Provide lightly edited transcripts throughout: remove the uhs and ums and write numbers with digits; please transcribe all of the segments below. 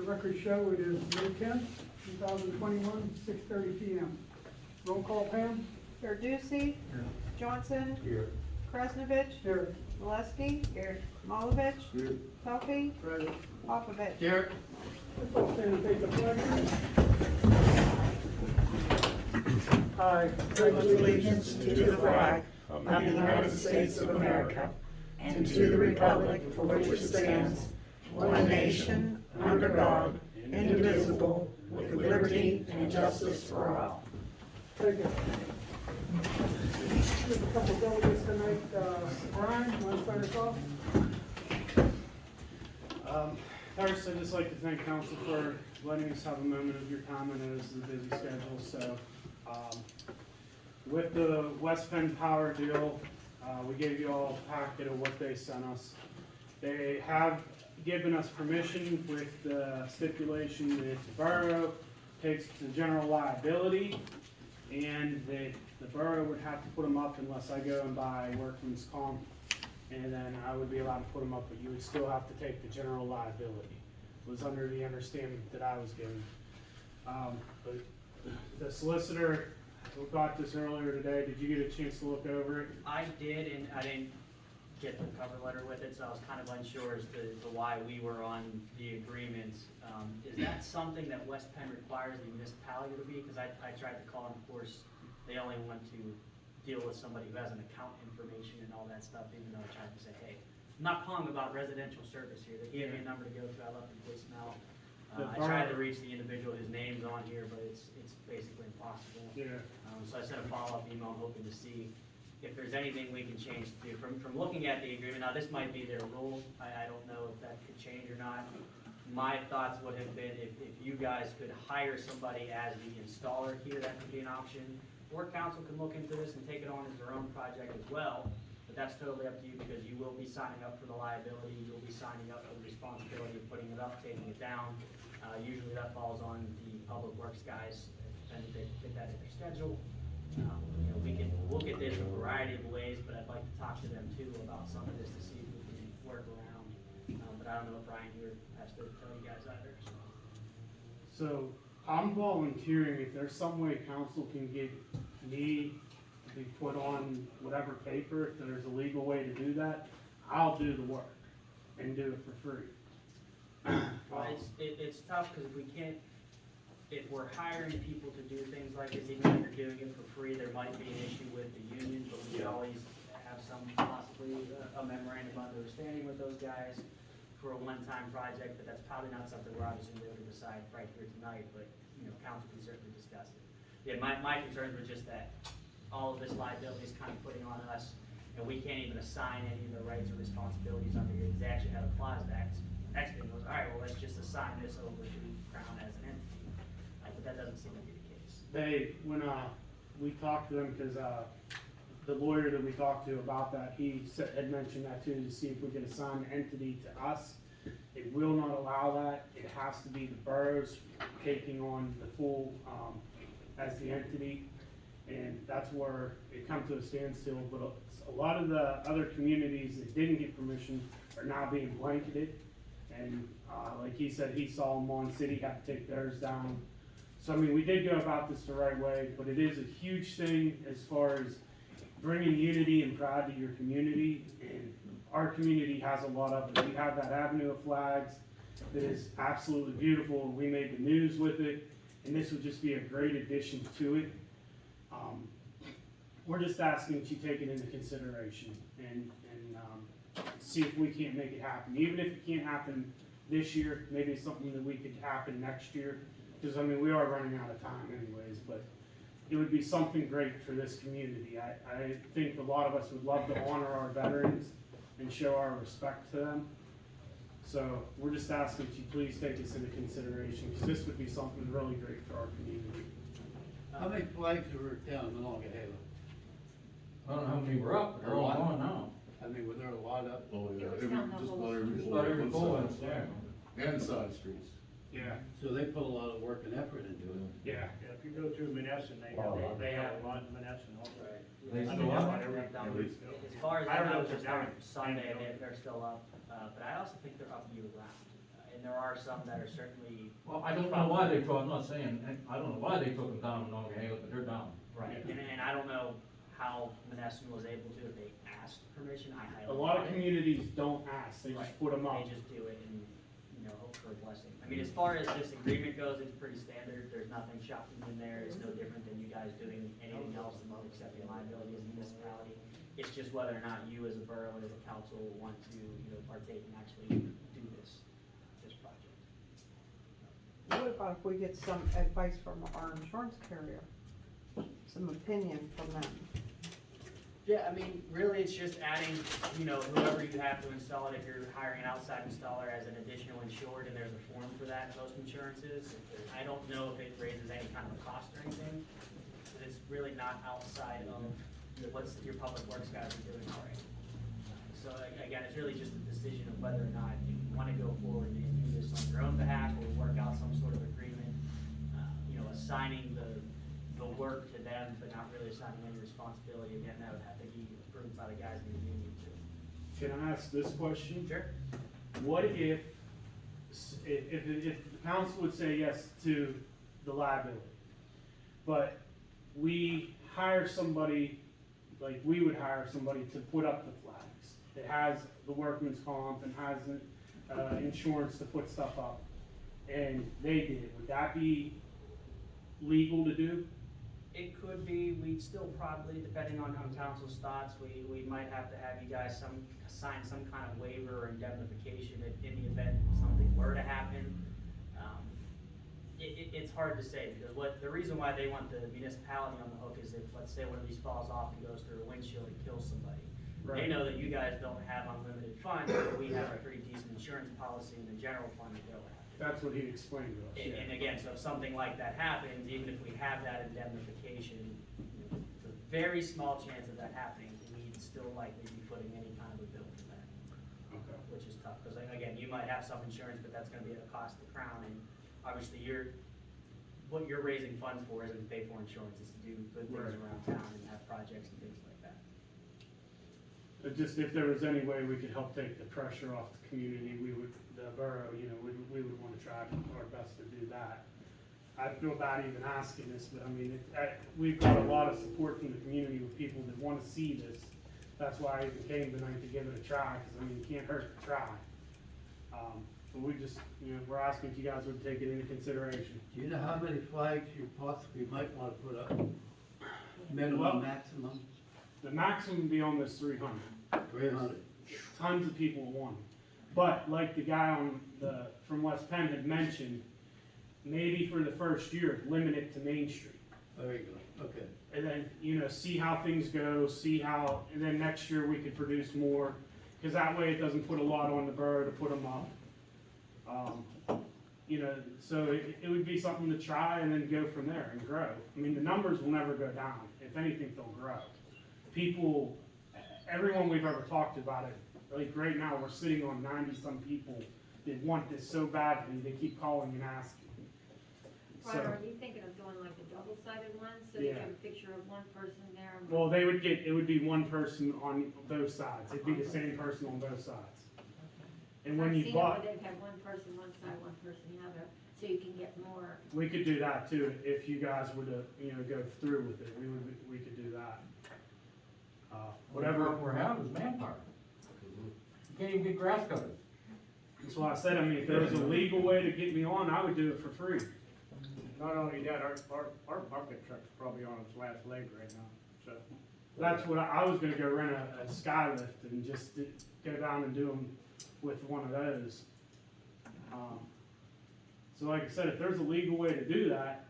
record show it is May 10th, 2021, 6:30 p.m. Roll call, Pam? Verducci. Johnson. Here. Krasnovich. Here. Valesky. Here. Malovich. Here. Pelkey. Present. Popovich. Here. Let's all stand and take the flag. I pledge allegiance to the flag of the United States of America and to the republic for which it stands, one nation, under God, indivisible, with liberty and justice for all. Take it. There's a couple of delegates tonight. Brian, you want to start us off? First, I'd just like to thank council for letting us have a moment of your time. I know this is a busy schedule, so with the West Penn Power deal, we gave you all a packet of what they sent us. They have given us permission with the stipulation that the borough takes the general liability, and that the borough would have to put them up unless I go and buy workman's comp, and then I would be allowed to put them up, but you would still have to take the general liability. It was under the understanding that I was given. But the solicitor who got this earlier today, did you get a chance to look over it? I did, and I didn't get the cover letter with it, so I was kind of unsure as to why we were on the agreements. Is that something that West Penn requires the municipality to be? Because I tried to call, and of course, they only want to deal with somebody who has an account information and all that stuff, even though I tried to say, hey, I'm not calling about residential service here. They gave me a number to go to, I left the voicemail. I tried to reach the individual, his name's on here, but it's basically impossible. Yeah. So I sent a follow-up email hoping to see if there's anything we can change to do. From looking at the agreement, now this might be their rule, I don't know if that could change or not. My thoughts would have been if you guys could hire somebody as the installer here, that could be an option. Or council can look into this and take it on as their own project as well. But that's totally up to you because you will be signing up for the liability, you'll be signing up for the responsibility of putting it up, taking it down. Usually that falls on the public works guys, and they fit that in their schedule. We can look at this a variety of ways, but I'd like to talk to them too about some of this to see if we can work around. But I don't know if Brian here has to tell you guys either. So I'm volunteering, if there's some way council can get me to be put on whatever paper, if there's a legal way to do that, I'll do the work and do it for free. Well, it's tough because if we're hiring people to do things like this, even if you're doing it for free, there might be an issue with the union, but we could always have some possibly a memorandum of understanding with those guys for a one-time project, but that's probably not something we're obviously going to decide right here tonight, but, council can certainly discuss it. Yeah, my concerns were just that all of this liability is kind of putting on us, and we can't even assign any of the rights or responsibilities under here. They actually have a clause that next thing was, all right, well, let's just assign this over to Crown as an entity. But that doesn't seem to be the case. When we talked to them, because the lawyer that we talked to about that, he had mentioned that too, to see if we could assign the entity to us. It will not allow that. It has to be the boroughs taking on the full as the entity, and that's where it comes to a standstill. But a lot of the other communities that didn't get permission are now being blanketed, and like he said, he saw Mon City have to take theirs down. So I mean, we did go about this the right way, but it is a huge thing as far as bringing unity and pride to your community, and our community has a lot of it. We have that avenue of flags that is absolutely beautiful, and we made the news with it, and this would just be a great addition to it. We're just asking that you take it into consideration and see if we can't make it happen. Even if it can't happen this year, maybe it's something that we could happen next year, because I mean, we are running out of time anyways, but it would be something great for this community. I think a lot of us would love to honor our veterans and show our respect to them. So we're just asking that you please take this into consideration, because this would be something really great for our community. How many flags were down in Monongahela? I don't know how many were up, they're all gone now. I mean, were there a lot up? Oh, yeah, It was down the just whole about every Just about every pole pole on is side there. streets. And side streets. Yeah, So they put a lot of work and effort into it. yeah. Yeah, if you go through Menneson, they have a lot in Menneson also. They I still mean, up? about every- Down- every- As far as I I don't know know, if just they're on down. Sunday, they're still up, but I also think they're up year round. and there are some that are certainly. Well, I don't know why they took, I'm not saying, I don't know why they took them down in Monongahela, but they're down. Right, and I don't know how Menneson was able to, if they asked permission, I highly A lot of doubt it. communities don't ask, they just Right. put them up. They just do it and, hope for a blessing. I mean, as far as this agreement goes, it's pretty standard, there's nothing shocking in there, it's no different than you guys doing anything else accepting liability as a municipality. It's just whether or not you as a borough and as a council want to, partake and actually do this project. What about if we get some advice from our insurance carrier? Some opinion from them? Yeah, I mean, really, it's just adding, whoever you have to install it, if you're hiring an outside installer as an additional insured, and there's a form for that, most insurances. I don't know if it raises any kind of a cost or anything, but it's really not outside of what's your public works guys are doing already. So again, it's really just a decision of whether or not you want to go forward and do this on your own behalf, or work out some sort of agreement, assigning the work to them, but not really assigning any responsibility. Again, that would have to be approved by the guys in the union too. Can I ask this question? Sure. What if the council would say yes to the liability, but we hire somebody, like we would hire somebody to put up the flags, that has the workman's comp and has insurance to put stuff up, and they did it, would that be legal to do? It could be, we'd still probably, depending on council's thoughts, we might have to have you guys sign some kind of waiver or indemnification in the event something were to happen. It's hard to say, because the reason why they want the municipality on the hook is if, let's say, one of these falls off and goes through a windshield and kills somebody. They Right. know that you guys don't have unlimited funds, but we have a pretty decent insurance policy in the general fund that they'll have. That's what he explained to us, And yeah. again, so if something like that happens, even if we have that indemnification, there's a very small chance of that happening, we'd still likely be footing any kind of a bill for that, Okay. which is tough, because again, you might have some insurance, but that's gonna be at a cost to the Crown, and obviously what you're raising funds for isn't to pay for insurance, it's to do good things Right. around town and have projects and things like that. Just if there was any way we could help take the pressure off the community, the borough, we would want to try our best to do that. I feel bad even asking this, but I mean, we've got a lot of support from the community with people that want to see this. That's why I even came tonight to give it a try, because I mean, it can't hurt to try. But we just, we're asking if you guys would take it into consideration. Do you know how many flags you possibly might want to put up? Well- Minimum, maximum, The maximum would be almost 300. 300. Tons of people want them. But like the guy from West Penn had mentioned, maybe for the first year, limit it to Main Street. Very good, okay. And then, see how things go, and then next year we could produce more, because that way it doesn't put a lot on the borough to put them up. So it would be something to try and then go from there and grow. I mean, the numbers will never go down. If anything, they'll grow. Everyone we've ever talked to about it, like right now, we're sitting on 90-some people that want this so badly, they keep calling and asking. Ryder, So, are you thinking of doing like the double-sided one, so you Yeah. have a picture of one person there? and well, it would be one person on both sides. It'd be the same person on both sides. And when I've you seen it bought, where they've had one person one side, one person the other, so you can get more. we could do that too, if you guys were to, go through with it, we could do that. Whatever we're having is manpower. You can't even get grass cutters. That's why I said, I mean, if there was a legal way to get me on, I would do it for free. Not only that, our bucket truck's probably on its last leg right now, so. That's what I was gonna go rent a sky lift and just go down and do them with one of those. So like I said, if there's a legal way to do that,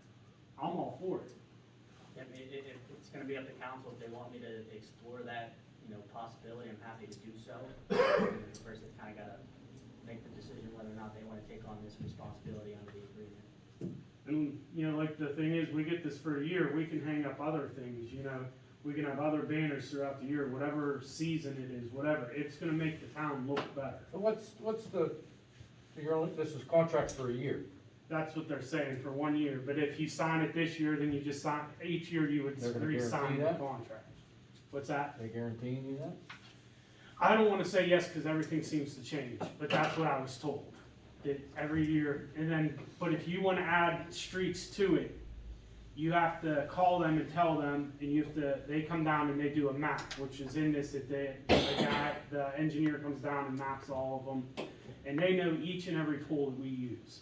I'm all for it. I mean, it's gonna be up to council if they want me to explore that, possibility, I'm happy to do so. First, they kinda gotta make the decision whether or not they wanna take on this responsibility under the agreement. And, like the thing is, we get this for a year, we can hang up other things, we can have other banners throughout the year, whatever season it is, whatever, it's gonna make the town look better. So this is contract for a year. That's what they're saying for 1 year, but if you sign it this year, then you just sign, each year you would They're gonna re-sign guarantee the that? contract. What's that? They guaranteeing you that? I don't wanna say yes, cause everything seems to change, but that's what I was told. it every year, and then, but if you wanna add streets to it, you have to call them and tell them, and you have to, they come down and they do a map, which is in this, that the engineer comes down and maps all of them, and they know each and every tool that we use.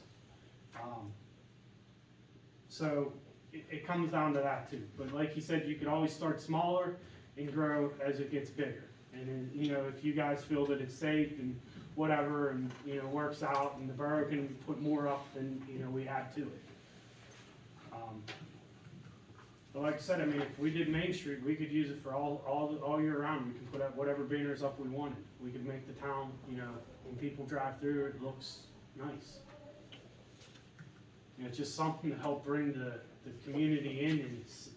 So, it comes down to that too, but like he said, you could always start smaller and grow as it gets bigger. And then, you know, if you guys feel that it's safe and whatever, and, you know, works out, and the borough can put more up, then, you know, we add to it. But like I said, I mean, if we did Main Street, we could use it for all year round. We can put up whatever banners up we wanted. We could make the town, you know, when people drive through, it looks nice. You know, it's just something to help bring the community in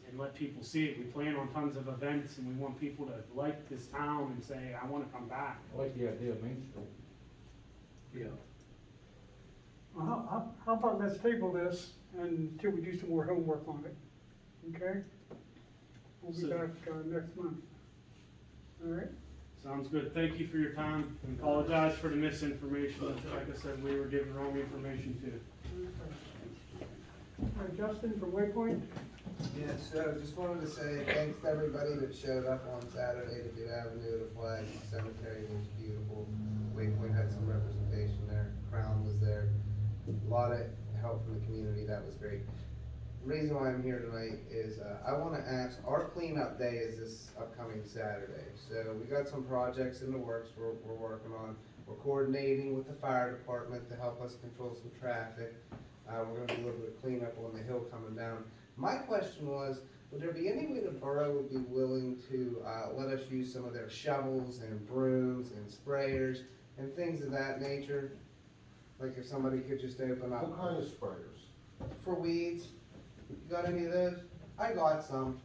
and let people see it. We plan on tons of events, and we want people to like this town and say, I wanna come back. I like the idea of Main Street. Yeah. Well, how about let's table this until we do some more homework on it, okay? We'll be So- back, next month. All right? Sounds good. Thank you for your time, and apologize for the misinformation. Like I said, we were given wrong information too. All right, Justin from Waypoint? Yeah, so just wanted to say thanks to everybody that showed up on Saturday to do Avenue, the flag, the cemetery was beautiful. Waypoint had some representation there, C.R.O.W.N was there, a lot of help from the community, that was great. The reason why I'm here tonight is, I wanna ask, our cleanup day is this upcoming Saturday. So we got some projects in the works we're working on. We're coordinating with the fire department to help us control some traffic. We're gonna do a little bit of cleanup on the hill coming down. My question was, would there be any way the borough would be willing to, let us use some of their shovels and brooms and sprayers and things of that nature? Like if somebody could just open up. What kind of sprayers? For weeds, you got any of those? I got some.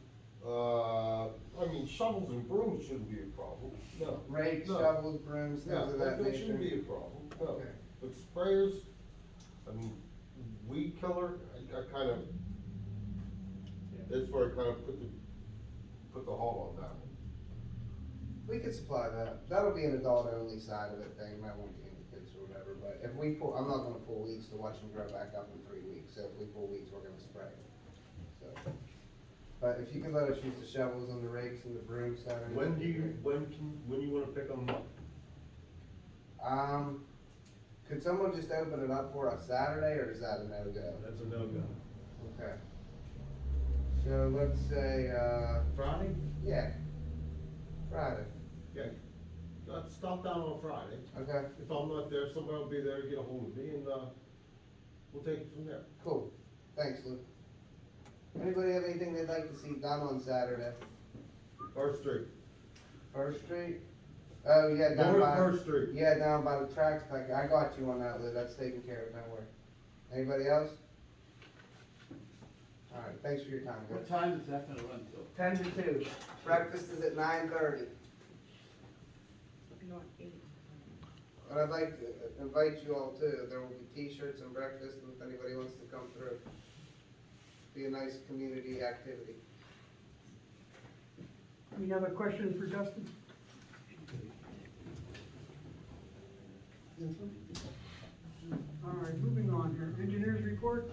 I mean, shovels and brooms shouldn't be a problem, no. Rakes, No. shovels, brooms, Yeah, things of that that shouldn't be nature. a problem, no. Okay. But sprayers, I mean, weed killer, I kind of, that's where I kind of put the halt on that one. We could supply that. That'll be an adult-only side of it thing, that won't be any kids or whatever, but if we pull, I'm not gonna pull weeds to watch them grow back up in 3 weeks, so if we pull weeds, we're gonna spray. So, but if you can let us use the shovels and the rakes and the brooms Saturday. When you wanna pick them up? Could someone just open it up for us Saturday, or is that a no-go? That's a no-go. Okay. So let's say, Friday? yeah, Friday, Yeah, stop down on Friday. okay, If I'm not there, somebody will be there to get a hold of me, and, we'll take it from there. cool, thanks, Luke. Anybody have anything they'd like to see done on Saturday? First Street. First Street? Oh, yeah, down North by, First Street. yeah, down by the tracks, like, I got you on that, Lou, that's taken care of, don't worry. Anybody else? Alright, thanks for your time, What guys. time is that gonna run till? 10 to 2, breakfast is at 9:30. And I'd like to invite you all too, there will be t-shirts and breakfast, and if anybody wants to come through. Be a nice community activity. Any other questions for Justin? All right, moving on here. Engineers report?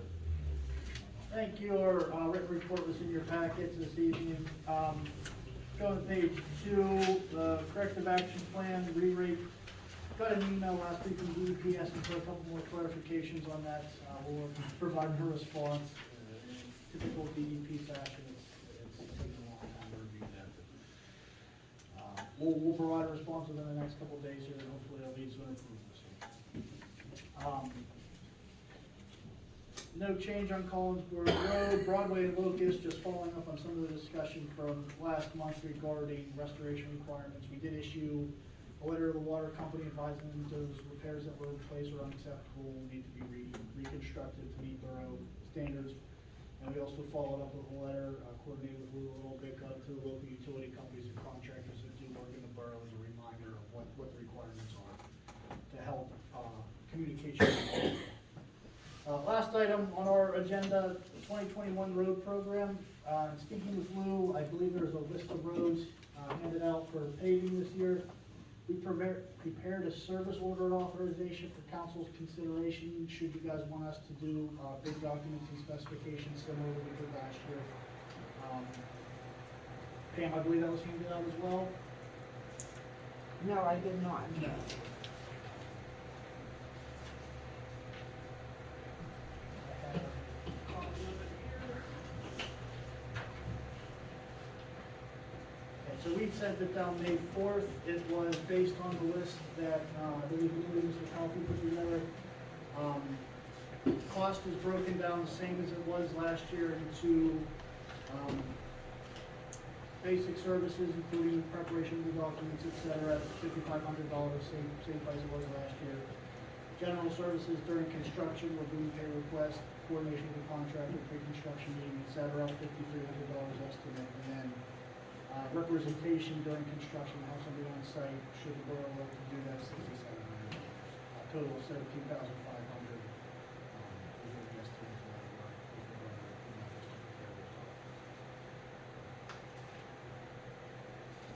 Thank you. Our written report was in your packets this evening. Going to page 2, the corrective action plan, re-rate. Got an email last week from DEP asking for a couple more clarifications on that. We'll provide her response. In typical DEP fashion, it's taking a long time to review that. We'll provide a response within the next couple of days here, and hopefully it'll lead to an improvement. No change on Collinsboro Road, Broadway and Locust, just following up on some of the discussion from last month regarding restoration requirements. We did issue a letter to the water company advising them those repairs that were in place are unacceptable, need to be reconstructed to meet borough standards. And we also followed up with a letter, coordinated with Lou a little bit, got to the local utility companies and contractors that do work in the borough as a reminder of what the requirements are to help communication. Last item on our agenda, 2021 road program. Speaking with Lou, I believe there's a list of roads handed out for paving this year. We prepared a service order authorization for council's consideration, should you guys want us to do, big documents and specifications similar to what we did last year. Pam, I believe that was handed out as well. No, I did not. So we sent it down May 4th. It was based on the list that, I believe Mr. Coffey put together. Cost is broken down the same as it was last year into, basic services, including preparation of the documents, et cetera, $5,500, same price it was last year. General services during construction, review pay request, coordination with the contractor, pre-construction meeting, et cetera, $5,300 estimate. And then representation during construction, have somebody on site, should the borough look to do that, $6,700. Total of $17,500.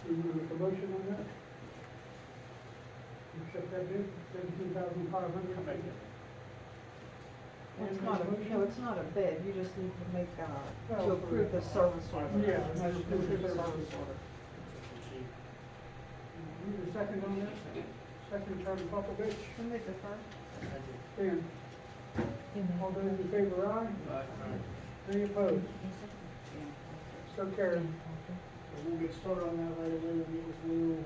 Do you want to make a motion on that? Accept that bid, $17,500. It's not it's not a bid, you just need to make, Well, to approve the service order. Yeah. Motion to approve the service order. Need a second on that? Second, Charlie Popovich. Who made the first? Dan. All those in favor, aye? Any opposed? So carried. So we'll get started on that right away, we'll meet with Lou,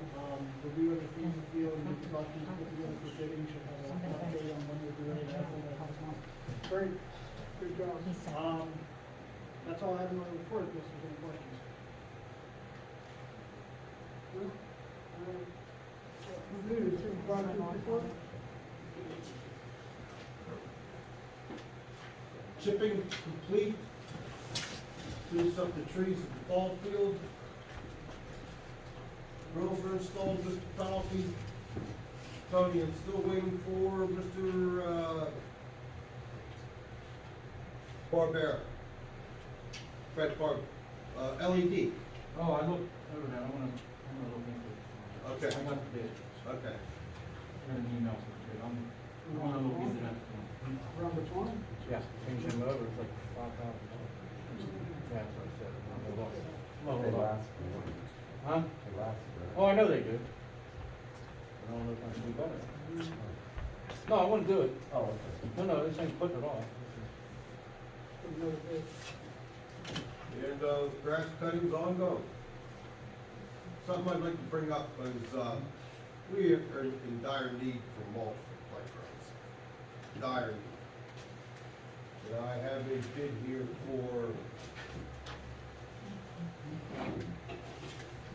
review everything in the field, and get the documents put together for bidding, should have an update on when we'll be ready to have all that. Great, good job. That's all I have in my report, if there's any questions. Review, supervisor report. Chipping complete. Finished up the trees at the ball field. Grills are installed, Mr. Palfy. Tony, I'm still waiting for Mr. Barbera. Fred LED. Oh, I looked over that, I'm gonna look into it. Okay. I got the bid. Okay. I got an email from the bid, I'm gonna look into that. Robert Swan. Yeah, change them over, it's like $5,000. Yeah, that's what I said. Hold on. Huh? Oh, I know they do. I don't know if I can do better. No, I wouldn't do it. Oh, okay. No, this ain't putting it off. And, grass cutting's ongoing. Something I'd like to bring up is, we are in dire need for mulch for playgrounds. Dire need. And I have a bid here for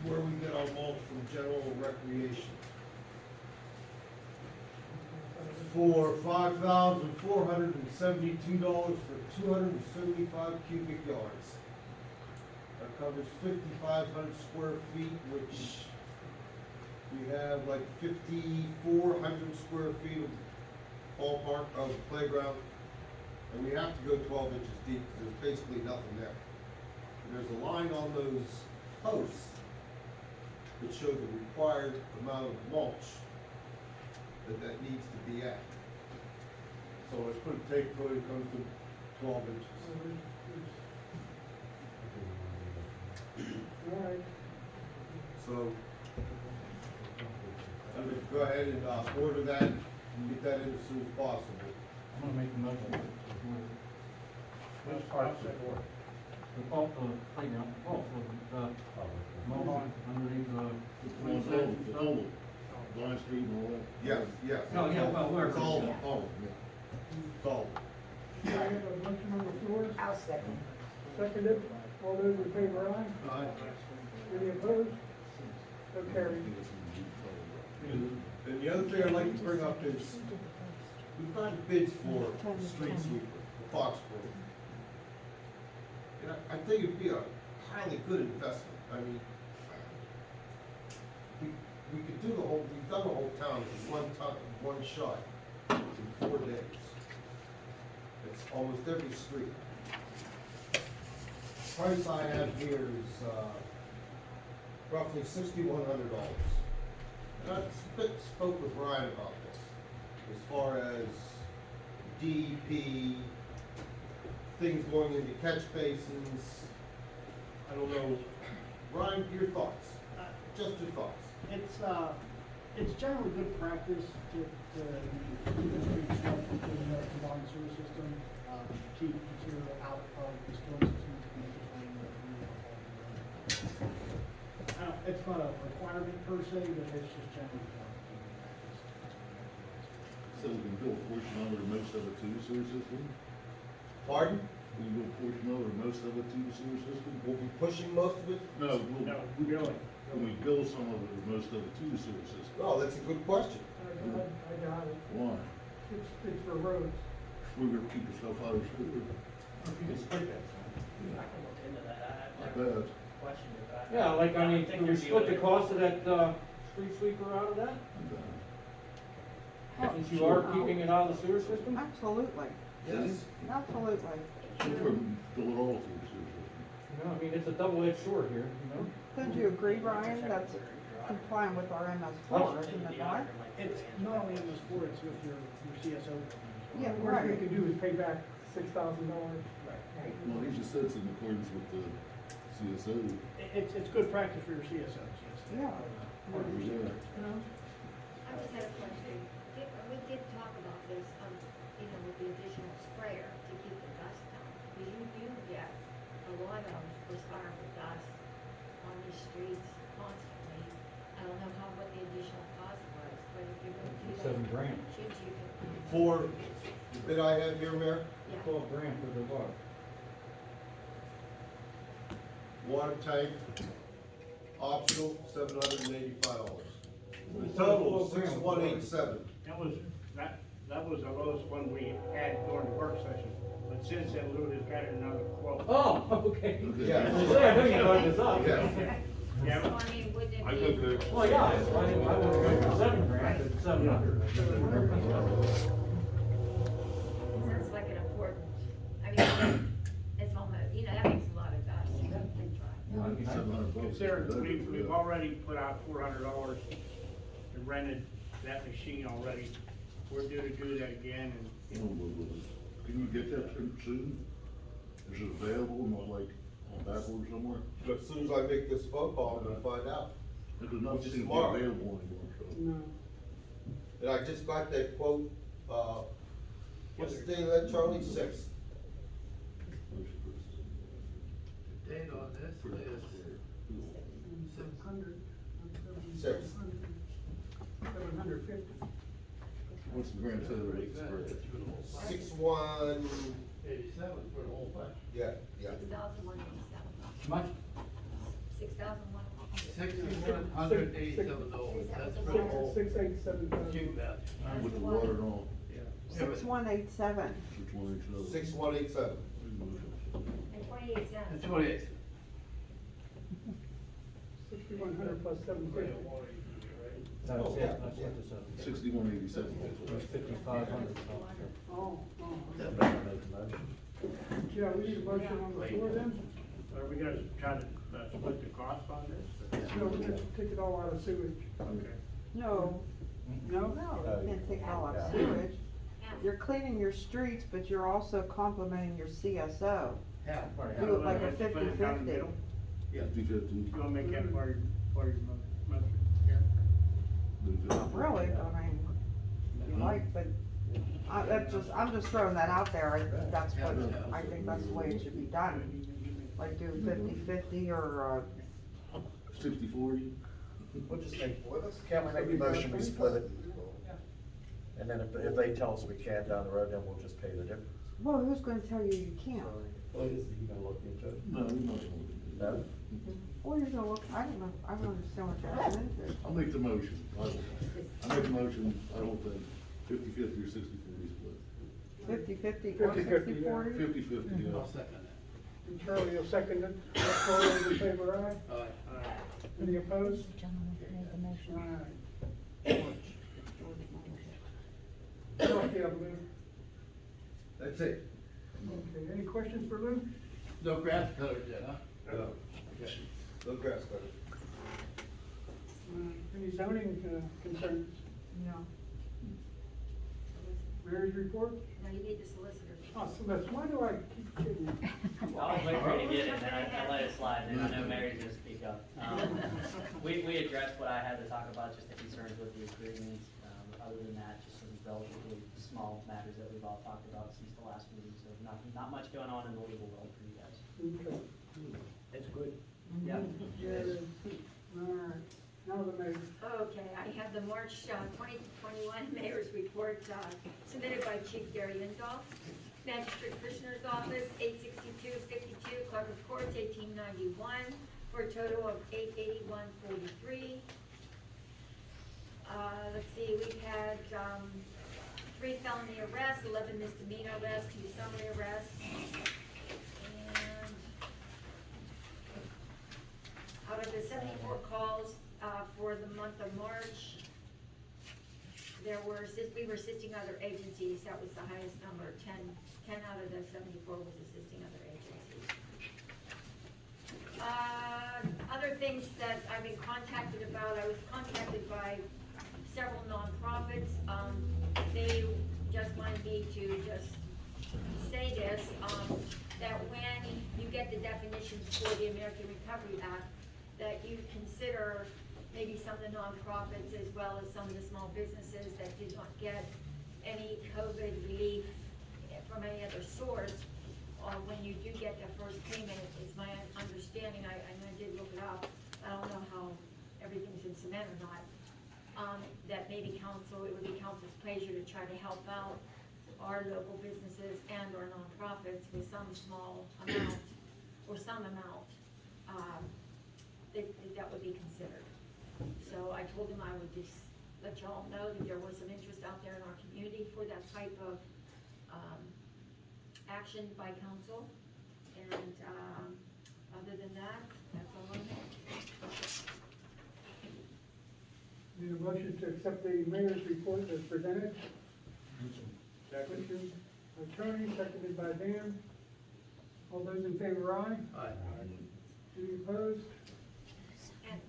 where we get our mulch from general recreation. For $5,472 for 275 cubic yards. That covers 5,500 square feet, which we have like 5,400 square feet of ballpark of playground. And we have to go 12 inches deep because there's basically nothing there. And there's a line on those posts that show the required amount of mulch that needs to be at. So it's going to take till it comes to 12 inches. All right. So I'm going to go ahead and order that and get that in as soon as possible. I'm gonna make a motion. Which part is it for? The pulp, playground, mobile underneath, Line Street and all that? Yes, yes. Oh, yeah, well, where- It's all, yeah. it's all. I have a motion on the floor, I'll second. seconded, all those in favor, aye? Aye. Any opposed? So carried. And the other thing I'd like to bring up is, we've gotten bids for the street sweeper, the Foxborough. And I think it'd be a highly good investment. I mean, we could do we've done the whole town in one shot, in 4 days. It's almost every street. Price I have here is, roughly $6,100. spoke with Ryan about this, as far as DEP, things going into catch basins. I don't know, Ryan, your thoughts, just your thoughts. It's generally good practice to keep the streets swept in the combined sewer system, keep material out of the storm system to make it clean. It's not a requirement per se, but it's just generally done. So we can do a portion of it or most of it to the sewer system? Pardon? We can do a portion of it or most of it to the sewer system? We'll be pushing most of it? No, No, really. can we bill some of it or most of it to the sewer system? No, that's a good question. I got it. Why? It's for roads. We're gonna keep the stuff out of the sewer. I can look into that. I I've never bet. questioned it, but Yeah, like, I mean, think can we there'd be split the other- cost of that, street sweeper out of that? Since you are keeping it out of the sewer system? Absolutely, Yes. absolutely. So we're bill it all to the sewer system. You know, I mean, it's a double-edged sword here, you know? Don't you agree, Ryan, that's compliant with our MS4, isn't it not? It's not only in this board, it's with your CSO. Yeah, Worst we right. could do is pay back $6,000. Well, he just said it's in accordance with the CSO. It's good practice for your CSOs, yes. Yeah. Part of it, yeah. I just had a question. We did talk about this, with the additional sprayer to keep the dust down. Because you do get a lot of respirable dust on these streets constantly. I don't know what the additional cost was, but if you're going to do that. $7,000. Should you can, For the bid I have here, Mayor, yeah. $12,000 for the water. water tank, optional, $785. The total, 6187. That was the lowest one we had during the work session, but since then, Lou has got another quote. Oh, okay. Yeah. I was gonna say, I know you brought this up. Yeah. Yeah. So, I mean, wouldn't it I be? go there. Well, yeah, I wouldn't go for $7,000, but $700. That's like an important, I mean, it's almost, that makes a lot of dust. Big truck. I mean, $700. Consider, we've already put out $400 and rented that machine already. We're due to do that again, and Can you get that soon? Is it available, not like on backorder somewhere? As soon as I make this phone call, I'm gonna find out. It does not Which is seem to be tomorrow. available anymore, so. No. And I just got that quote, what's the date of that, Charlie? 6th. Date on this is 700. 6th. 750. What's the grand total of the spread? 61, 87 for the whole thing. yeah, yeah. 6,187. Much? 6,001. $6,187, that's for the whole 687. cube value. With the water and all, 6187. 6,187. 6187. And 28 cents. That's 28. 6,100 plus 750. That's Oh, it, yeah. that's what this is. 6187. It's 5,500. Oh, oh. That better make a motion. Yeah, we need a motion on the floor then? are we gonna try to split the cost on this? No, we're gonna take it all out of sewage. Okay. No, No? no, you can't take it all out of sewage. You're cleaning your streets, but you're also complimenting your CSO. Yeah. Do it like a Split it down the 50/50. middle? 50/50. You wanna make that part of your motion? Yeah. Not really, I mean, you like, but I'm just throwing that out there, I think that's the way it should be done. Like do 50/50 or, 60/40. We'll just can we make a motion, we split it? And then if they tell us we can't down the road, then we'll just pay the difference. well, who's gonna tell you you can't? Well, is he gonna look into it? No, we're not gonna. No? Or you're gonna look, I don't know, I don't understand what you're asking into. I'll make the motion. I make a motion, I don't think 50/50 or 60/40 split. 50/50 or 50/50, yeah. 60/40? 50/50, yeah. I'll second that. And Charlie will second it. All those in favor, aye? All right. Any opposed? Aye. Okay, Lou. That's it. Okay, any questions for Lou? No grass cutters yet, huh? No. Okay. No grass cutter. Any zoning concerns? No. Mayor's report? No, you need the solicitor. Oh, Celeste, why do I keep kidding you? I was waiting for you to get it, and then I let it slide, and I know Mary's gonna speak up. We addressed what I had to talk about, just the concerns with the agreements. Other than that, just some relatively small matters that we've all talked about since the last meeting, so not much going on in the legal world for you guys. Okay. That's good. Yeah. All right, now the mayor. Okay, I have the March 2021 Mayor's Report submitted by Chief Gary Lindahl. Magistrate Commissioner's Office, 862-52, Clerk of Courts, 1891, for a total of 881.43. Let's see, we had 3 felony arrests, 11 misdemeanor arrests, 2 summary arrests. And out of the 74 calls for the month of March, we were assisting other agencies. That was the highest number. 10 out of the 74 was assisting other agencies. Other things that I've been contacted about, I was contacted by several nonprofits. They just wanted me to just say this, that when you get the definitions for the American Recovery Act, that you consider maybe some of the nonprofits as well as some of the small businesses that did not get any COVID relief from any other source. When you do get the first payment, it's my understanding, I did look it up, I don't know how everything's in cement or not, that maybe it would be council's pleasure to try to help out our local businesses and our nonprofits with some small amount, or some amount, that would be considered. So I told him I would just let y'all know that there was some interest out there in our community for that type of, action by council. And, other than that, that's all I have. Need a motion to accept the mayor's report as presented. Second. Attorney, seconded by Dan. All those in favor, aye? Aye. Any opposed? And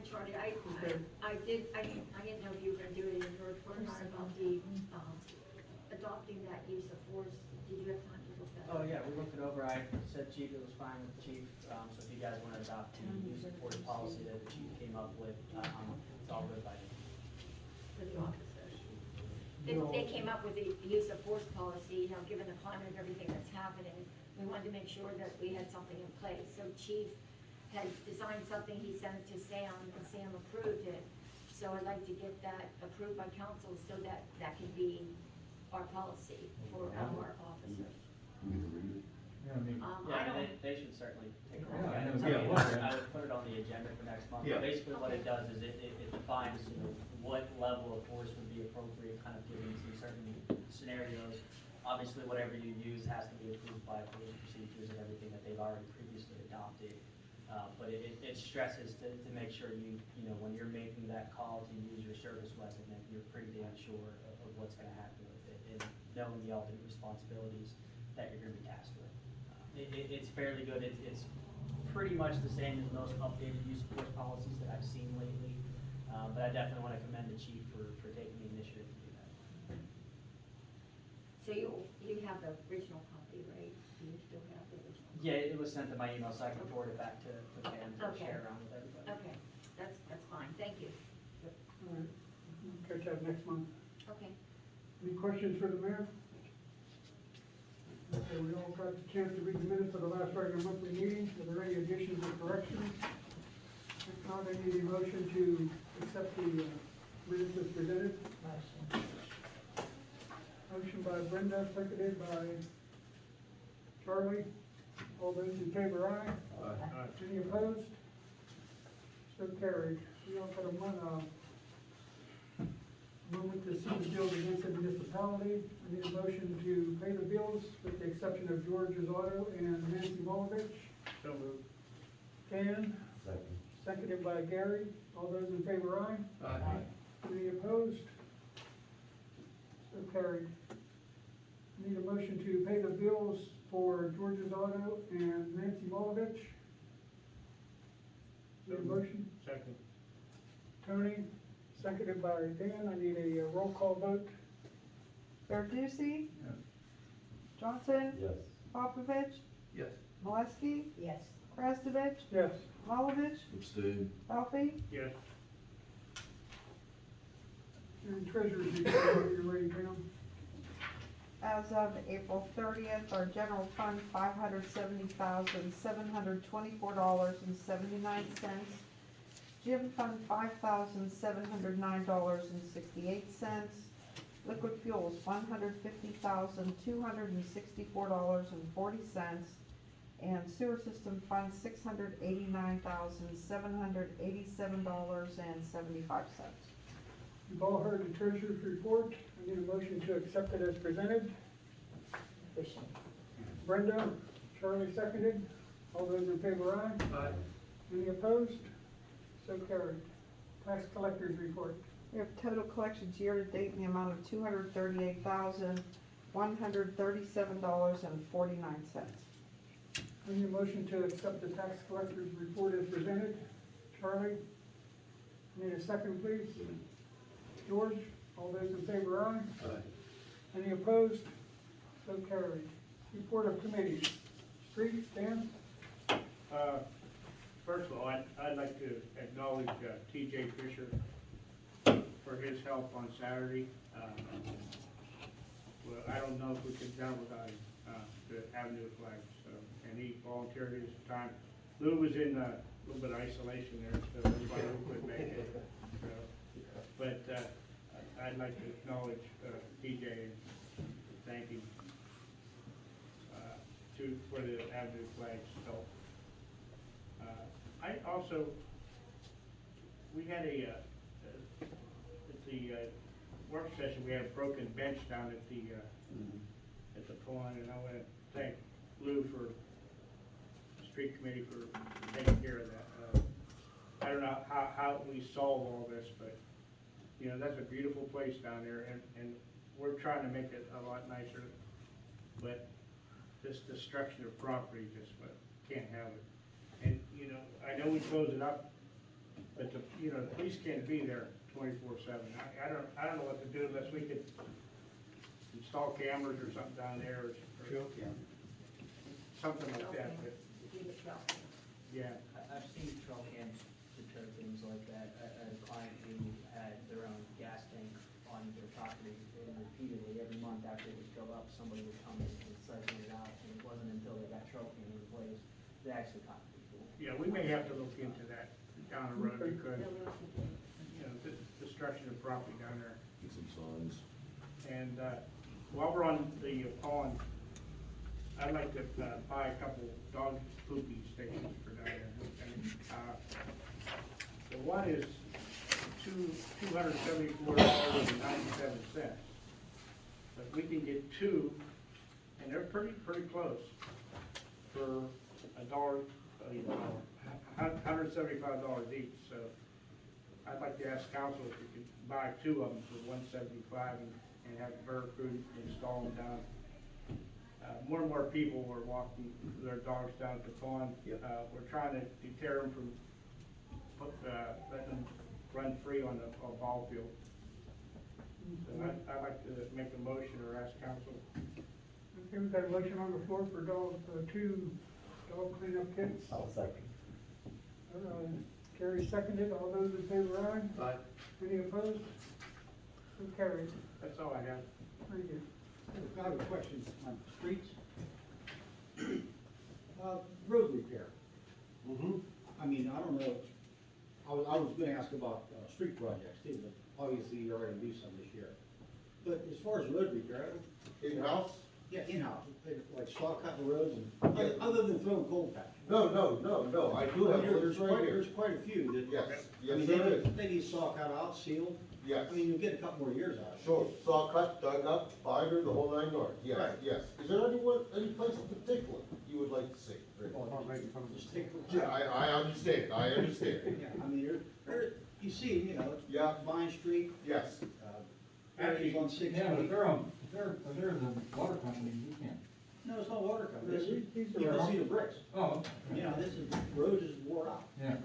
Charlie, I didn't know if you were gonna do it in your report or not about the, adopting that use of force. Did you have time to look that up? Oh, yeah, we looked it over. I said chief, it was fine with the chief. So if you guys want to adopt the use of force policy that the chief came up with, it's all good by me. For the officers. They came up with the use of force policy, given the climate of everything that's happening, we wanted to make sure that we had something in place. So chief had designed something, he sent it to Sam, and Sam approved it. So I'd like to get that approved by council so that that can be our policy for our officers. Yeah, I mean, I don't, They should certainly take a Yeah, look I at know. it. Yeah, I would put it on the agenda for next month. Yeah. Basically what it does is it defines, what level of force would be appropriate, kind of given some certain scenarios. Obviously, whatever you use has to be approved by police procedures and everything that they've already previously adopted. But it stresses to make sure when you're making that call to use your service weapon, that you're pretty damn sure of what's gonna happen with it, and knowing the ultimate responsibilities that you're gonna be tasked with. It's fairly good. It's pretty much the same as most updated use of force policies that I've seen lately. But I definitely want to commend the chief for taking the initiative to do that. so you have the original copy, right? You still have the original? Yeah, it was sent to my email, so I can forward it back to Pam to Okay. share around with everybody. Okay, that's fine, thank you. All right, catch up next month. Okay. Any questions for the mayor? Okay, we all got the chance to read the minutes of the last regular monthly meeting. Are there any additions or corrections? If not, I need a motion to accept the minutes as presented. Motion by Brenda, seconded by Charlie. All those in favor, aye? Aye. Any opposed? So carried. We all got a moment to see the bills against the municipality. I need a motion to pay the bills with the exception of George's Auto and Nancy Molovich. So moved. Ken, second. seconded by Gary. All those in favor, aye? Aye. Any opposed? So carried. Need a motion to pay the bills for George's Auto and Nancy Molovich. Need a motion? Second. Tony, seconded by Dan. I need a roll call vote. Verducci? Johnson? Yes. Popovich? Yes. Molesky? Yes. Krastovich? Yes. Malovich? Abstain. Elfie? Yes. And treasurer's report, when you're ready, Pam. As of April 30th, our general fund, $570,724.79. Gym fund, $5,709.68. Liquid fuels, $150,264.40. And sewer system fund, $689,787.75. You've all heard the treasurer's report. I need a motion to accept it as presented. Brenda, Charlie seconded. All those in favor, aye. Aye. Any opposed? So carried. Tax collector's report. We have total collections year-to-date in the amount of $238,137.49. I need a motion to accept the tax collector's report as presented. Charlie? I need a second, please. George? All those in favor, aye. Aye. Any opposed? So carried. Report of committees. Streets, Dan? First of all, I'd like to acknowledge T.J. Fisher for his help on Saturday. Well, I don't know if we could have done without him, the Avenue of Flags, so, and he volunteered his time. Lou was in a little bit of isolation there, so that's why we couldn't make it. So, but I'd like to acknowledge T.J. and thank him for the Avenue of Flags help. I also, we had at the work session, we had a broken bench down at the pond, and I want to thank Lou for, the street committee for taking care of that. I don't know how we solve all this, but, you know, that's a beautiful place down there, and we're trying to make it a lot nicer, but this destruction of property just can't have it. And, you know, I know we close it up, but the police can't be there 24/7. I don't know what to do unless we could install cameras or something down there, or something like that, but, yeah. I've seen trail cams deter things like that. I had a client who had their own gas tank on their property, and repeatedly, every month after it would fill up, somebody would come in and cycle it out, and it wasn't until they got trail cam in place, they actually caught people. Yeah, we may have to look into that down the road, because, you know, the destruction of property down there. Get some signs. And while we're on the pond, I'd like to buy a couple dog pooping stations for down there. And, the one is $274.97, but we can get two, and they're pretty close for $175 each. So I'd like to ask council if we could buy two of them for $175 and have the borough crew install them down. More and more people are walking their dogs down at the pond. We're trying to deter them from letting them run free on the ball field. So I'd like to make a motion or ask council. Okay, we've got a motion on the floor for two dog cleanup kits. I'll second. Carrie seconded. All those in favor, aye. Aye. Any opposed? So carried. That's all I have. Thank you. I have a question on streets. Road repair. I mean, I don't know, I was gonna ask about, street projects too, but obviously you're already gonna do some this year. But as far as road repair, In-house? yeah, in-house, like saw cutting roads and, other than throwing cold patch. No, I do have There's one right here. there's quite a few that. Yes, I yes, mean, there is. they need saw cut out, sealed. Yes. I mean, you'll get a couple more years out of it. Sure, saw cut, dug up, binder, the whole 9 yards, yes, Right. yes. Is there any place in particular you would like to see? Just take. Yeah, I understand, Yeah, I mean, you see, you know, Yeah. Vine Street, Yes, areas on 6th Yeah, but Street. they're the water company, you can't. No, it's not water company, These you are can see the bricks. Oh, You know, this is, road is wore out. yeah.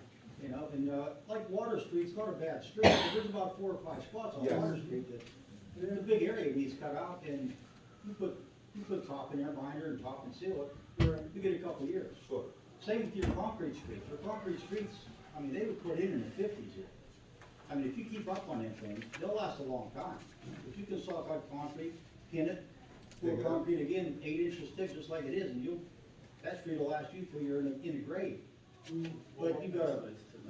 You know, and, like Water Street's not a bad street, but there's about 4 or 5 spots on Yes. Water Street that, it's a big area needs cut out, and you put top in there, binder and top and seal it, you get a couple of years. Sure. Same with your concrete streets, your concrete streets, I mean, they were put in the 50s here. I mean, if you keep up on them things, they'll last a long time. If you can saw out concrete, pin it, pour Dig it up. concrete again, 8 inches thick, just like it is, and that street will last you till you're in a grade. But you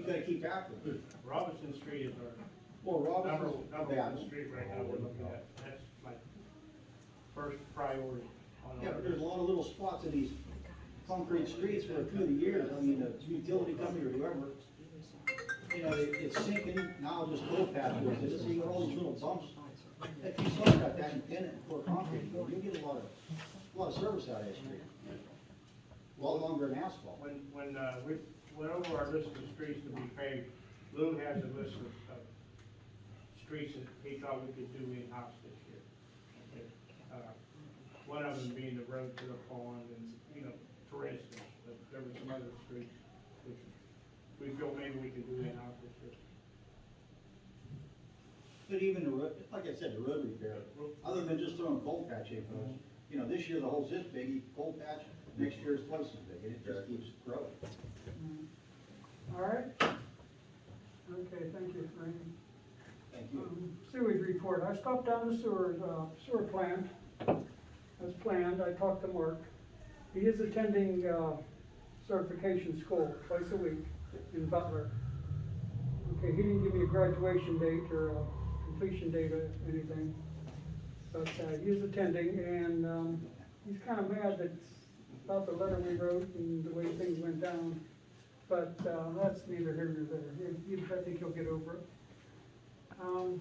gotta keep after it. Robinson Street is Well, our Robinson's number bad. one street right now we're looking at. That's like first priority on Yeah, our but there's a list. lot of little spots in these concrete streets where through the years, I mean, the utility company or whoever, you know, it's sinking, now just low patch goes in, so you got all these little bumps. If you saw that and pin it and pour concrete, you get a lot of service out of that street. A lot longer than asphalt. When we went over our list of streets to be paved, Lou has a list of streets that he thought we could do in-house this year. Okay. One of them being the road to the pond and, you know, for instance, but there were some other streets which we feel maybe we could do in-house this year. But even the road, like I said, the road repair, other than just throwing cold patch in, you know, this year the hole's this big, you cold patch, next year it's twice as big, and it just keeps growing. All right? Okay, thank you, Frank. Thank you. Sewage report, I stopped down the sewer plant, as planned, I talked to Mark. He is attending, certification school twice a week in Butler. Okay, he didn't give me a graduation date or a completion date or anything, but, he is attending, and, he's kinda mad that, about the letter we wrote and the way things went down, but, that's neither here nor there. I think he'll get over it.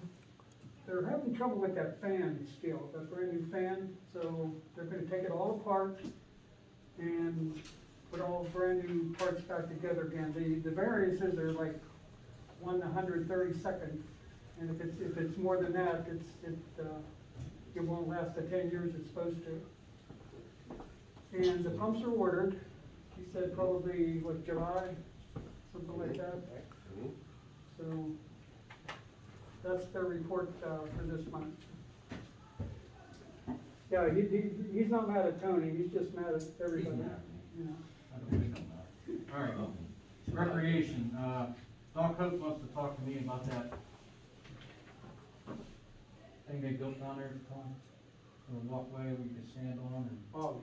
They're having trouble with that fan still, that brand new fan, so they're gonna take it all apart and put all brand new parts back together again. The variances are like 1/132nd, and if it's more than that, it won't last the 10 years it's supposed to. And the pumps are ordered, he said probably, what, July, something like that. So, that's their report, for this month. Yeah, he's not mad at Tony, he's just mad at everybody, you know. All right, recreation, Doc Hope wants to talk to me about that thing they built down there, Tom, the walkway we can stand on and Oh,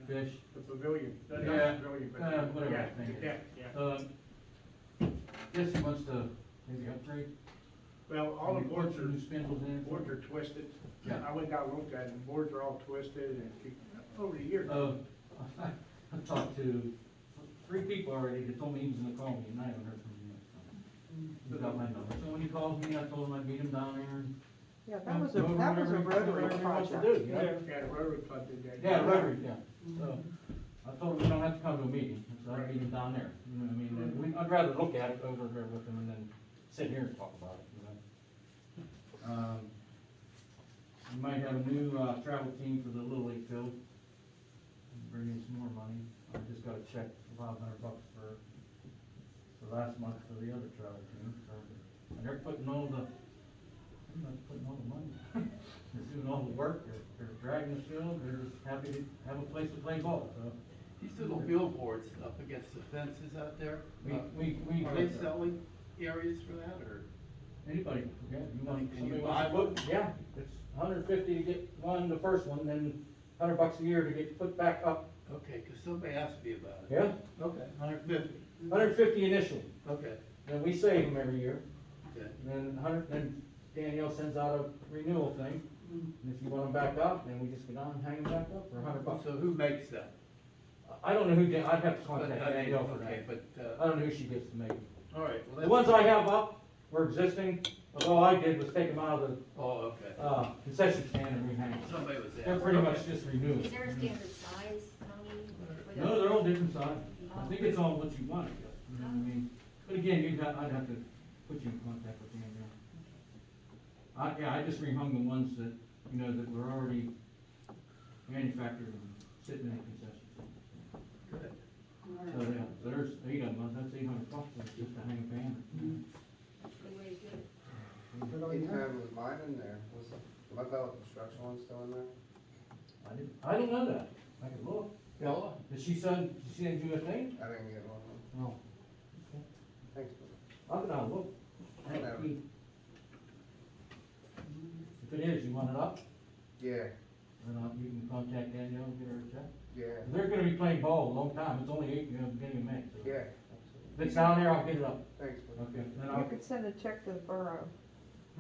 fish. the pavilion. Not the Yeah, pavilion, but whatever yeah, that thing yeah, is. yeah. Guess he wants to maybe upgrade. Well, all the Maybe boards put are, some new spindles in. boards are twisted. Yeah. I went down and looked at it, the boards are all twisted and over the years. I talked to 3 people already that told me he was gonna call me, and I haven't heard from him yet. So he's got my number, so when he calls me, I told him I'd meet him down there and. Yeah, that was a go over Rotary whatever he wants to project. do, you know? Yeah, the Rotary Club did that. Yeah, Rotary, yeah. So, I told him you don't have to come to a meeting, so I'd meet him down there, you know what I mean? And I'd rather look at it over there with him and then sit here and talk about it, you know? We might have a new, travel team for the Little League field. Bring in some more money. I just got a check for $500 for last month for the other travel team, so. And they're putting all the money. They're doing all the work, they're dragging the field, they're just happy to have a place to play ball, so. These little billboards up against the fences out there, We are they selling areas for that, or? Anybody, yeah, you want, Can you somebody buy wants to put, yeah, it's $150 to get one, the first one, then $100 a year to get put back up. Okay, cause somebody asked me about it. Yeah, Okay, 150, 150 initially, okay, then we save them every year, okay. then Danielle sends out a renewal thing. And if you want them back up, then we just go down and hang them back up for $100. So who makes that? I don't know who, I'd have to contact But, I mean, Danielle for okay, that. but, I don't know who she gets to make it. all right, well, The ones I have up were existing, but all I did was take them out of oh, okay. the, concession stand and rehang them. Somebody was They're asking. pretty much just renewed. Is there a standard size, Tony? for the- No, they're all different sizes. I think it's all what you want, I guess. You know what I mean? But again, I'd have to put you in contact with Danielle. I just rehung the ones that, you know, that were already manufactured and sitting in the concession stand. Good. So, yeah, so there's 8 of them. that's 800 bucks, it's just a hang banner. The way you do it. Is that all you What have? time was mine in there? Was my fellow construction one still in there? I don't know that, I can look. Yeah, did she send you a thing? I didn't get one. No. Thanks, I'll go down and look. Whatever. If it is, you want it up? Yeah, Then you can contact Danielle and get her a check. yeah, They're gonna be playing ball a long time, it's only beginning of May, so. yeah. If it's down there, I'll get it up. Thanks, buddy. Okay. Then You I'll, could send a check to the borough.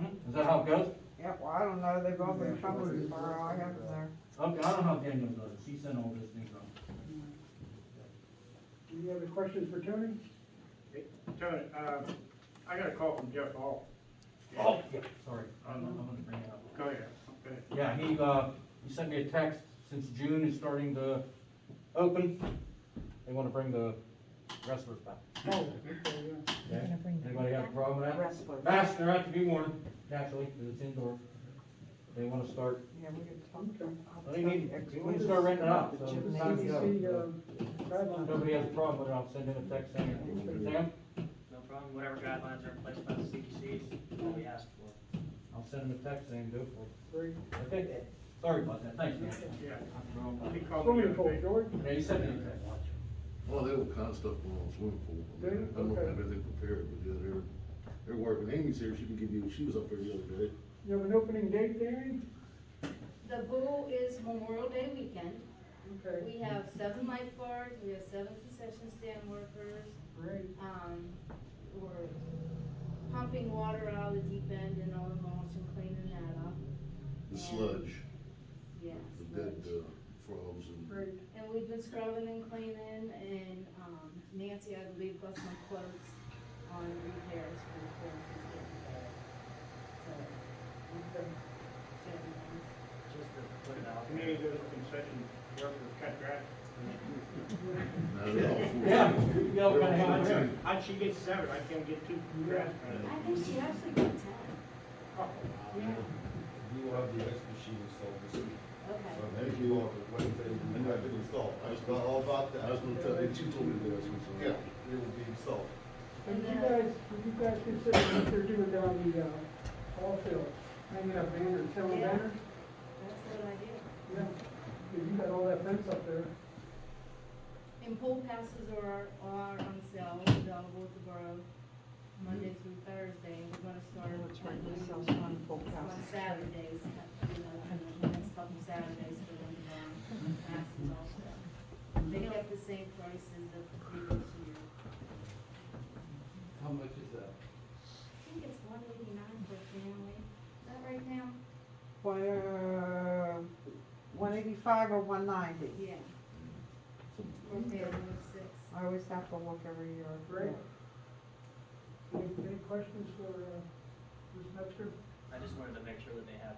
is that how it goes? Yeah, well, I don't know, they've all been coming to the borough, I have them there. Okay, I don't know how Danielle does it, she sent all this thing from. Any other questions for Tony? Tony, I got a call from Jeff Hall. Oh, yeah, sorry, I'm gonna bring it up. Go ahead. Go ahead. Yeah, he sent me a text, since June is starting to open, they wanna bring the wrestlers back. Oh, okay, yeah. Okay? Anybody have a problem with that? Wrestlers. Masks, they're out to be worn, naturally, because it's indoor. They wanna start, Yeah, we can talk. Okay. they need to start renting it out, so it's time to CDC, go. guidelines. Nobody has a problem with it, I'll send in a text saying, Sam, No problem, whatever guidelines are in place by the CDC's, what we asked for. I'll send him a text saying go for Great. it. Okay, sorry about that, thanks, man. Yeah. I'm wrong. He called me Swimming the pool, other day. George? Yeah, he sent me a text. Well, they have all kinds of stuff going on in the swimming pool. Do they? I don't Okay. have anything prepared, but yeah, they're working. Amy's here, she can give you, she was up there the other day. You have an opening date, Danny? The borough is Memorial Day weekend. Okay, We have 7 lifeguards, we have 7 concession stand workers. great. We're pumping water out of the deep end and all the mulch and cleaning that up. The And- sludge, Yes. the dead frogs and. Great. And we've been scrubbing and cleaning, and Nancy, I believe, got some quotes on repairs for the pool. So, Okay. Just to put it out Any there. of those concession workers cut grass? Now they're all full. Yeah, you all kinda have it there. She gets 7, I can't get 2 grass cutters. I think she actually got 10. You will have the X machine installed this week. Okay. So thank you all for what they have been installed. I was all about that. I was gonna tell you, she told me that, so. Yeah, it will be installed. And you guys consider what they're doing down the, ball field, hanging up banners, selling Yeah. banners? That's what I did. Yeah, 'cause you got all that fence up there. And pool passes are on sale, available at the borough, Monday through Thursday. We're gonna start That's right, we doing sell them some pool on passes. Saturdays, the next couple Saturdays for them to passes also. They kept the same price as the previous year. How much is that? I think it's 189 for a family. Is that right now? 185 or 190? Yeah. For a family of 6. I always have to look every year. Great. Any questions for, Ms. Metzger? I just wanted to make sure that they have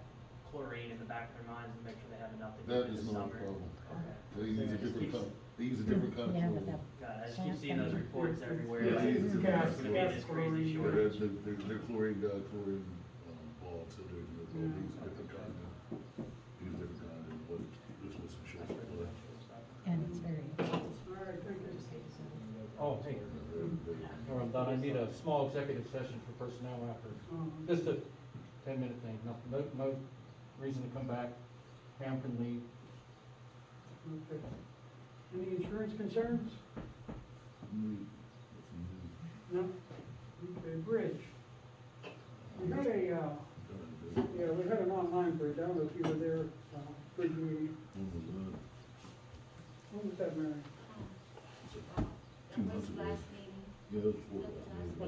chlorine in the back of their minds and make sure they have enough to That get is through the not a summer. problem. Okay. They use a different kind, they use a different kind of chlorine. God, I just keep seeing those reports everywhere, Yeah, like, it's it's gas- gonna be gas this crazy chlorine. Yeah, shortage. they're chlorine, chlorine, bulbs, so they're use a different kind of, use a different kind of what this was some shit. And it's very. All right, thank you. Oh, hey, or I'm done, I need a small executive session for personnel after, just a 10-minute thing, no reason to come back, Pam can leave. Okay. Any insurance concerns? No? Okay, bridge. We had we had an online bridge, I don't know if you were there, bridge meeting. When was that, Mary? 2 months ago. Last meeting. Yeah, it was before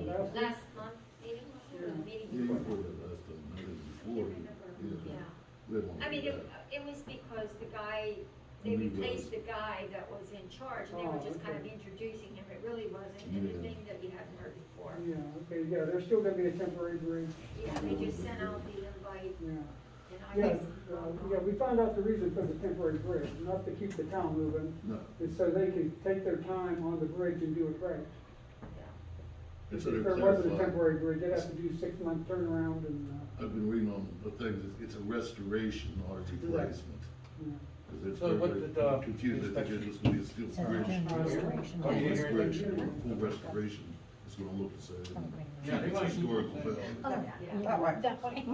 that. Last month meeting, or the meeting Yeah, before? before that last time, no, it was before, yeah. Yeah. We had one I mean, before that. it was because the guy, they He replaced was. the guy that was in charge, and they were Oh, just kind of okay. introducing him. It really wasn't Yeah. anything that you hadn't heard before. Yeah, okay, yeah, there's still gonna be a temporary bridge. Yeah, they just sent out the invite, Yeah. and I Yeah, guess. yeah, we found out the reason for the temporary bridge, not to keep the town moving, No, it's so they can take their time on the bridge and do it right. and If so they're there wasn't a clarifying. temporary bridge, they'd have to do 6-month turnaround and, I've been reading on the things, it's a restoration or a replacement. yeah. Cause it's So very, what very did, confusing, they think it's just gonna be a steel bridge. Oh, you didn't hear Bridge, anything? full restoration, it's gonna look the same. Yeah, they It's might- historical value. That way.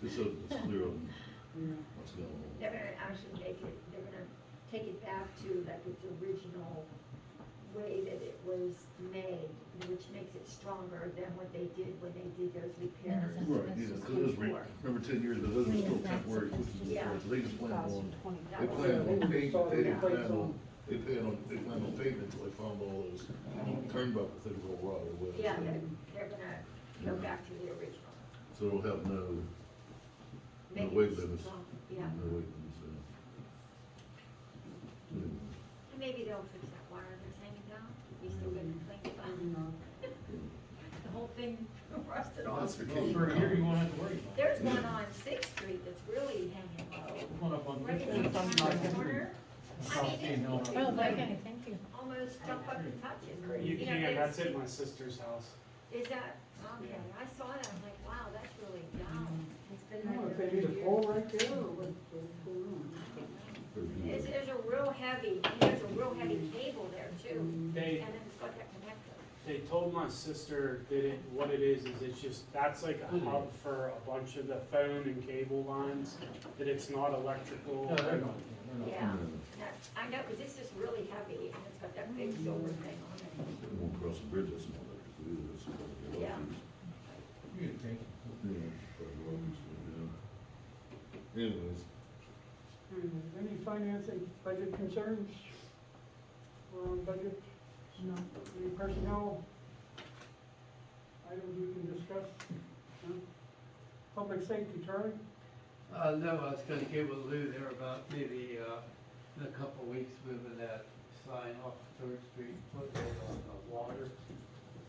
It's so, it's clear on what's going on. They're gonna actually make it, they're gonna take it back to like its original way that it was made, which makes it stronger than what they did when they did those repairs. Right, yeah, cause it was, remember 10 years ago, those were still temporary fixes before, Yeah. so they just plan on, That they was- plan on painting, they didn't plan Plates on, on. they plan on painting until they found all those turnbuckle things all rotted away. Yeah, they're gonna go back to the original. So it'll have no Make it weight limits. strong, yeah. No weight limits, yeah. And maybe they'll fix that wire that's hanging down, you still get it cleaned up. The whole thing rusted off. That's the Well, key. for a year, you won't have to worry about it. There's one on Sixth Street that's really hanging low. One up on Right Fifth in Street. the corner. I mean, Oh, okay, thank you. almost jump up and touch it. You know, can, they- that's at my sister's house. Is that, okay, I saw that, I'm like, wow, that's really down. It's been I don't know like if they that need a for pole years. right there, or what's going on? There's a real heavy, there's a real heavy cable there too, and They, then it's got that connector. they told my sister that it, what it is it's just, that's like a hub for a bunch of the phone and cable lines, that it's not electrical. No, they're not. Yeah, I know, cause it's just really heavy, and it's got that big silver thing on it. It won't cross the bridge, that's not electrical either, that's probably Yeah. electric. Yeah, probably electric, yeah. Anyways, Any financing, budget concerns? We're on budget? No. Any personnel items we can discuss? No? Public safety, Charlie? No, I was gonna give a Lou there about maybe, in a couple of weeks, moving that sign off Third Street, put it on the water,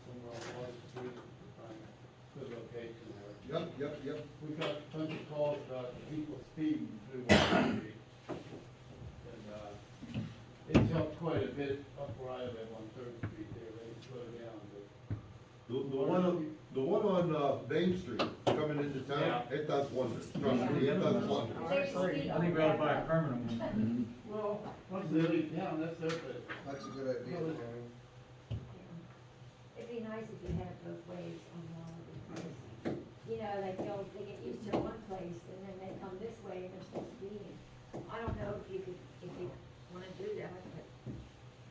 somewhere on Water Street, find a good location there. Yep. We got a bunch of calls about people speeding through Water Street. And, it's helped quite a bit up where I live on Third Street there, they slow down, but. The one on, Main Street, coming into town, it does wonders, trust me, it does wonders. They speed I think we ought to buy a permanent one. Mm-hmm. Well, once they leave town, that's their business. That's a good idea, Karen. It'd be nice if you had it both ways on one of the places. You know, like they get used to one place and then they come this way and they're still speeding. I don't know if you wanna do that, but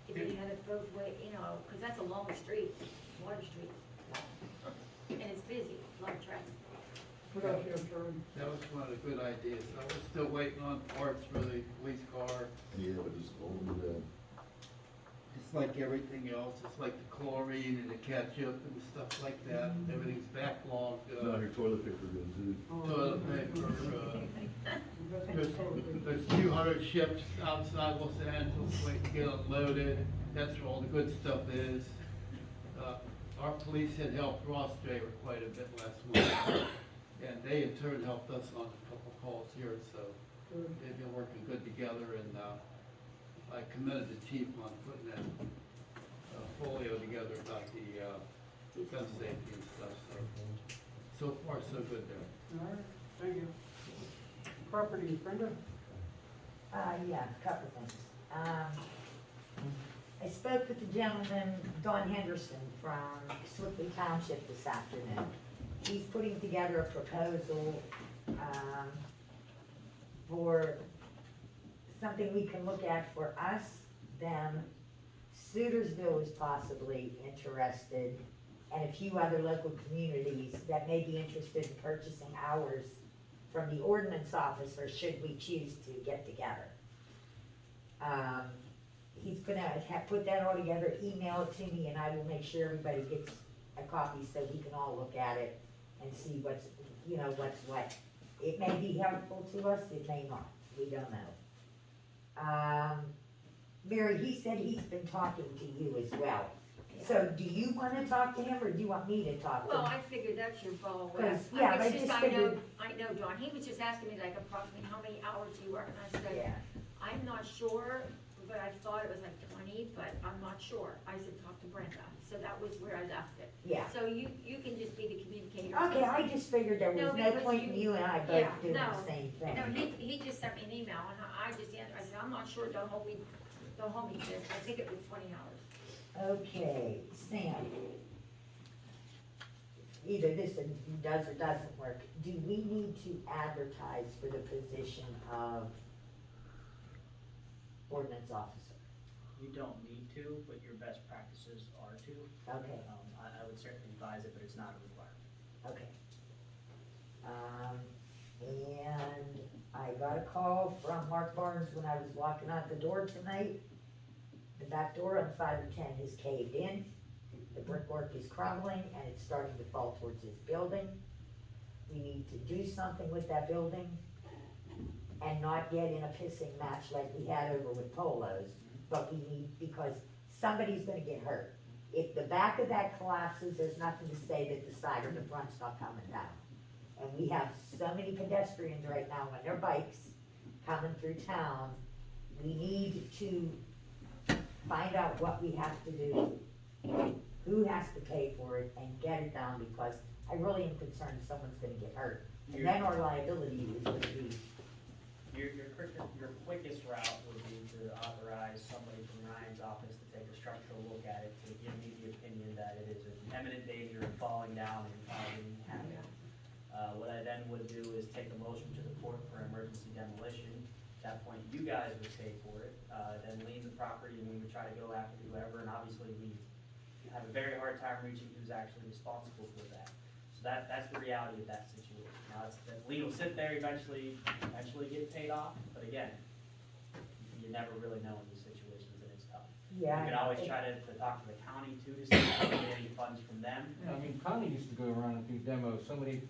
if you had it both way, you know, cause that's a long street, Water Street. And it's busy, a lot of traffic. What else you have, Charlie? That was one of the good ideas. I was still waiting on parts for the police car. yeah, but just hold it down. It's like everything else. It's like the chlorine and the ketchup and stuff like that. Everything's backlogged. Now your toilet paper goes too. Toilet paper, there's 200 ships outside Los Angeles waiting to get unloaded. That's where all the good stuff is. Our police had helped Ross Draver quite a bit last month. And they in turn helped us on a couple calls here, so they've been working good together, and I commended the chief on putting that folio together about the gun safety and stuff, so far so good there. All right, thank you. Property, Brenda? Yeah, a couple things. I spoke with the gentleman, Don Henderson from Slipley Township this afternoon. He's putting together a proposal, for something we can look at for us, them. Sutersville is possibly interested, and a few other local communities that may be interested in purchasing ours from the ordinance officer, should we choose to get together. He's gonna put that all together, email it to me, and I will make sure everybody gets a copy so we can all look at it and see what's, what's what. It may be helpful to us, it may not, we don't know. Mary, he said he's been talking to you as well. So do you wanna talk to him, or do you want me to talk to him? Well, I figured that's your ball, 'Cause, Wes. yeah, It's I just, just I know, figured- I know, Don, he was just asking me like approximately how many hours do you work, and I said, Yeah. I'm not sure, but I thought it was like 20 me, but I'm not sure. I said, talk to Brenda, so that was where I left it. Yeah. So you can just be the communicator. Okay, I just figured there was No, no because point in you and I yeah, both doing no. the same thing. No, he just sent me an email, and I just answered, I said, I'm not sure, don't hold me to this, I think it was $20. Okay, Sam. Either this does or doesn't work. Do we need to advertise for the position of ordinance officer? You don't need to, but your best practices are to. Okay, I would certainly advise it, but it's not a requirement. okay. And I got a call from Mark Barnes when I was walking out the door tonight. The back door on 5 and 10 has caved in. The brickwork is crumbling and it's starting to fall towards his building. We need to do something with that building and not get in a pissing match like we had over with Polos. But we need, because somebody's gonna get hurt. If the back of that collapses, there's nothing to say that the side or the front's not coming down. And we have so many pedestrians right now on their bikes coming through town. We need to find out what we have to do, who has to pay for it, and get it down, because I really am concerned someone's gonna get hurt. And then our liability is gonna be, Your quickest route would be to authorize somebody from Ryan's office to take a structural look at it, to give me the opinion that it is in imminent danger of falling down and causing havoc. What I then would do is take a motion to the court for emergency demolition. At that point, you guys would pay for it, then lien the property, and we would try to go after whoever, and obviously we have a very hard time reaching who's actually responsible for that. So that's the reality of that situation. Now, the lien will sit there, eventually get paid off, but again, you never really know in these situations, and it's tough. yeah. You can always try to talk to the county too, to see if we can get any funds from them. I mean, Connie used to go around and do demos so many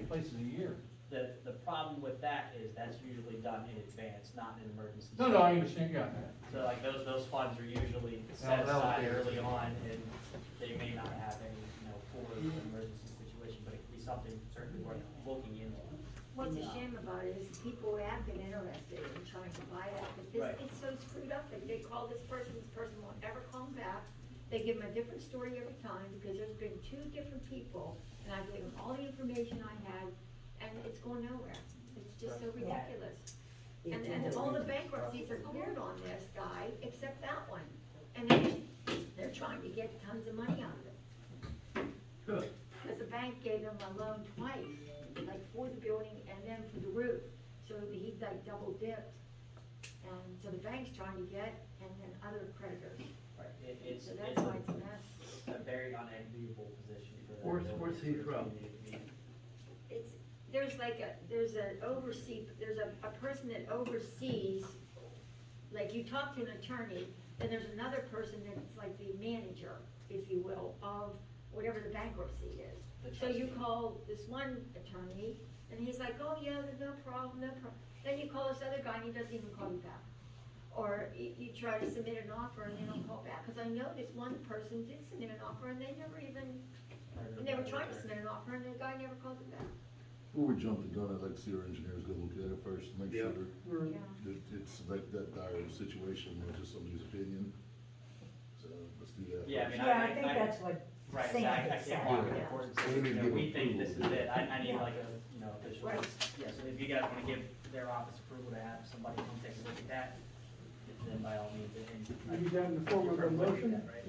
places a year. The problem with that is that's usually done in advance, not in an emergency. No, I understand, yeah. So like those funds are usually set No, aside okay. early on, and they may not have any, for an emergency situation, but it could be something certainly worth looking into. What's a shame about it is people have been interested in trying to buy that, but Right. it's so screwed up, that they call this person won't ever call them back. They give them a different story every time, because there's been 2 different people, and I gave them all the information I had, and it's going nowhere. It's just so ridiculous. And all the bankruptcies are cleared on this guy, except that one. And they're trying to get tons of money out of it. Good. Because the bank gave him a loan twice, like for the building and then for the roof. So he like double dipped. And so the bank's trying to get, and then other creditors. Right, it's So that's why it's a mess. a very unenviable position for them. Where's he from? There's a person that oversees, like you talk to an attorney, then there's another person that's like the manager, if you will, of whatever the bankruptcy is. So you call this one attorney, and he's like, oh yeah, there's no problem. Then you call this other guy, and he doesn't even call you back. Or you try to submit an offer, and they don't call back, because I know this one person did submit an offer, and they were trying to submit an offer, and the guy never called them back. Before we jump the gun, I'd like to see our engineers go look at it first, make Yeah. sure Yeah. that it's like that dire situation, not just somebody's opinion. So let's do that. Yeah, I mean, Yeah, I think that's what Right, Sam I had can't walk in said. the court and We say, need to give we think approval. this is it, I need Yeah. like a, official. Right. Yeah, so if you guys wanna give their office approval to have somebody come take a look at that, then by all means, You need that in the form of a motion? Right?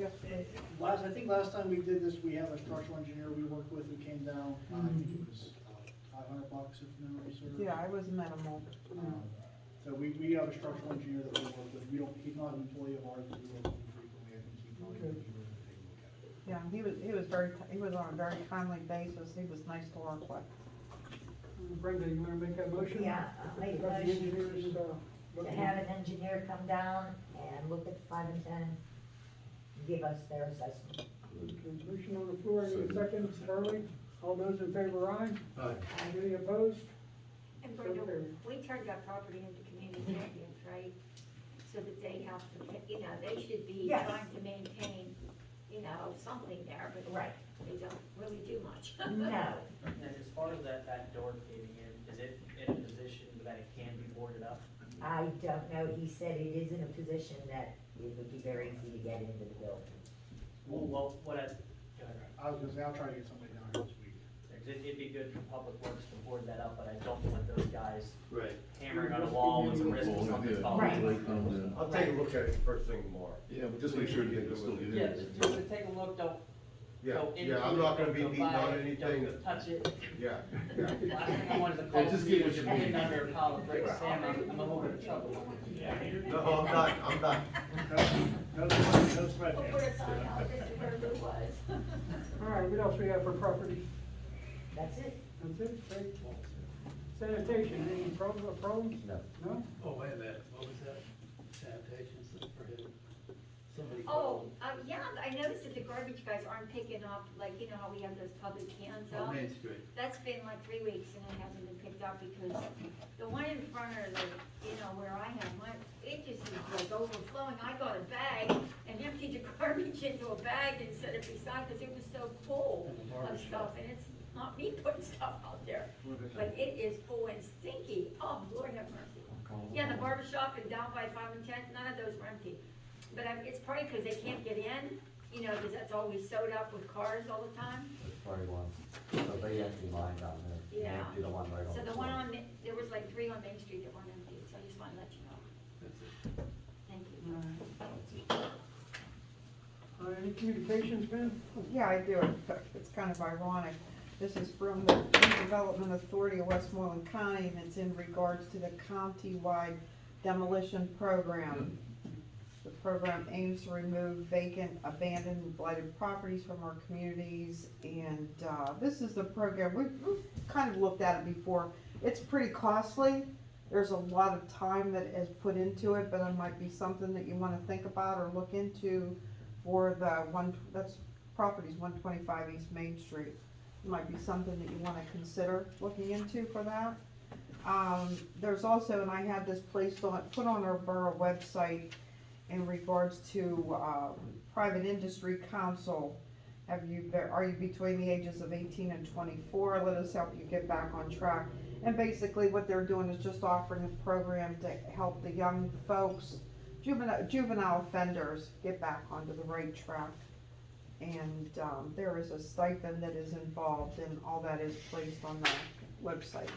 I think last time we did this, we had a structural engineer we worked with who came down, I think it was $500 if memory serves. Yeah, it was minimal. So we have a structural engineer that we work with, he's not an employee of ours, but we work with him frequently, I think he probably would be willing to take a look at it. Yeah, he was on a very timely basis, he was nice to work with. Brenda, you wanna make that motion? Yeah, I'll make a Have the motion engineers, look to at have it. an engineer come down and look at the 5 and 10, and give us their assessment. Okay, motion on the floor, any second, Charlie? All those in favor, aye? Aye. Any opposed? And Brenda, we turned that property into community champions, right? So that they have to, they should be Yes. trying to maintain, something there, but Right. they don't really do much. No, And as far as that door caving in, is it in a position that it can be boarded up? I don't know, he said it is in a position that it would be very easy to get into the building. Well, what I was gonna say, I'll try to get somebody down here this week. it'd be good for Public Works to board that up, but I don't want those guys Right. hammering on a wall with some risk of something falling. Right. I'll take a look at it first thing tomorrow. Yeah, but just make sure that they can still get in. Yeah, just to take a look, don't Yeah, go into it. yeah, I'm not gonna be don't go beating by on it, anything. Don't go touch it. Yeah, yeah. Last thing I want is a call Yeah, just from get you, what you're you hidden need. under a pile of bricks, Sam, I'm a little bit of trouble. No, I'm not, I'm not. No sweat We'll there. put a sign out, this is where Lou was. All right, what else we have for property? That's it. That's it, great. Sanitation, any problems? No. No? Oh, wait a minute, what was that? Sanitation stuff for him? Somebody Oh, called. yeah, I noticed that the garbage guys aren't picking up, like, you know how we have those public cans On out? Main Street. That's been like 3 weeks and it hasn't been picked up because the one in front of the, you know, where I have mine, it just is like overflowing. I got a bag and emptied the garbage into a bag and set it beside, cause it was so full In the of barber stuff, shop. and it's not me putting stuff out there. But it is full and stinky. Oh, Lord have mercy. Yeah, the barber shop and down by 5 and 10, none of those were empty. But it's probably because they can't get in, you know, because that's always sewed up with cars all the time. That's probably one. So they empty mine down there. They Yeah. empty the one right on So the the one floor. on, there was like 3 on Main Street that weren't empty, so I just wanted to let you know. That's it. Thank you. Any communications, Ben? Yeah, I do. It's kind of ironic. This is from the Redevelopment Authority of Westmoreland County, and it's in regards to the county-wide demolition program. The program aims to remove vacant, abandoned, and blighted properties from our communities, and, this is the program, we've kind of looked at it before. It's pretty costly. There's a lot of time that is put into it, but it might be something that you wanna think about or look into for the that's properties 125 East Main Street. It might be something that you wanna consider looking into for that. There's also, and I had this put on our borough website in regards to, private industry council. Are you between the ages of 18 and 24? Let us help you get back on track. And basically what they're doing is just offering a program to help the young folks, juvenile offenders, get back onto the right track. And, there is a stipend that is involved, and all that is placed on the website.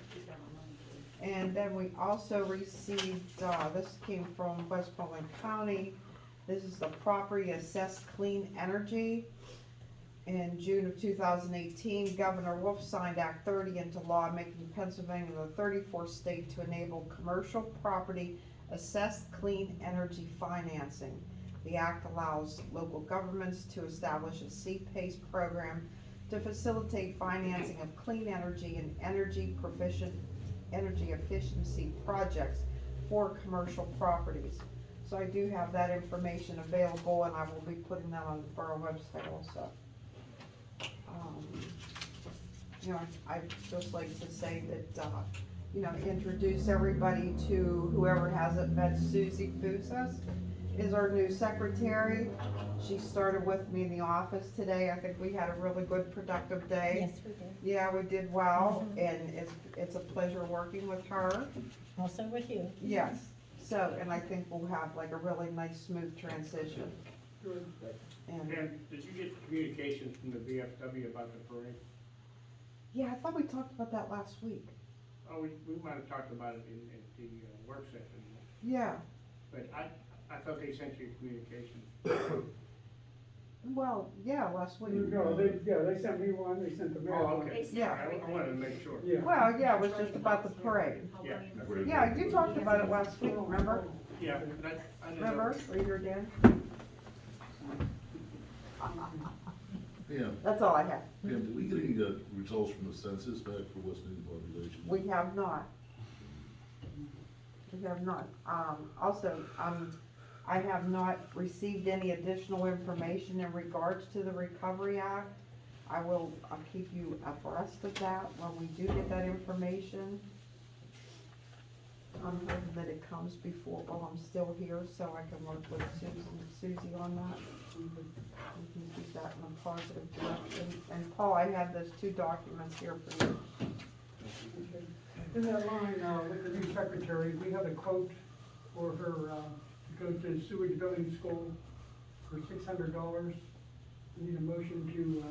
And then we also received, this came from Westmoreland County. This is the property assessed clean energy. In June of 2018, Governor Wolf signed Act 30 into law, making Pennsylvania the 34th state to enable commercial property assessed clean energy financing. The act allows local governments to establish a CPACE program to facilitate financing of clean energy and energy efficiency projects for commercial properties. So I do have that information available, and I will be putting that on the borough website also. You know, I'd just like to say that, you know, introduce everybody to whoever hasn't met Susie Busas is our new secretary. She started with me in the office today. I think we had a really good, productive day. Yes, we did. Yeah, we did well, and it's a pleasure working with her. Also with you. Yes, so, and I think we'll have like a really nice, smooth transition. Good. And, Dan, did you get communications from the VFW about the parade? yeah, I thought we talked about that last week. Oh, we might have talked about it in the work session, Yeah, but I thought they sent you a communication. well, yeah, last week. No, they sent me one, they sent the mayor Oh, one. okay. They sent Yeah. I wanted to make sure. Yeah. Well, yeah, it was just about the parade. Yeah. Yeah, you talked about it last week, remember? Yeah, but I didn't know. Remember, were you here, Dan? Yeah, That's all I have. did we get any results from the census back for West Newton population? We have not. We have not. Also, I have not received any additional information in regards to the Recovery Act. I'll keep you abreast of that when we do get that information. I'm hoping that it comes before, while I'm still here, so I can work with Susie on that. We can keep that in a positive direction. And Paul, I have those 2 documents here for you. In that line, with the new secretary, we have a quote for her go to sewage billing school for $600. Need a motion to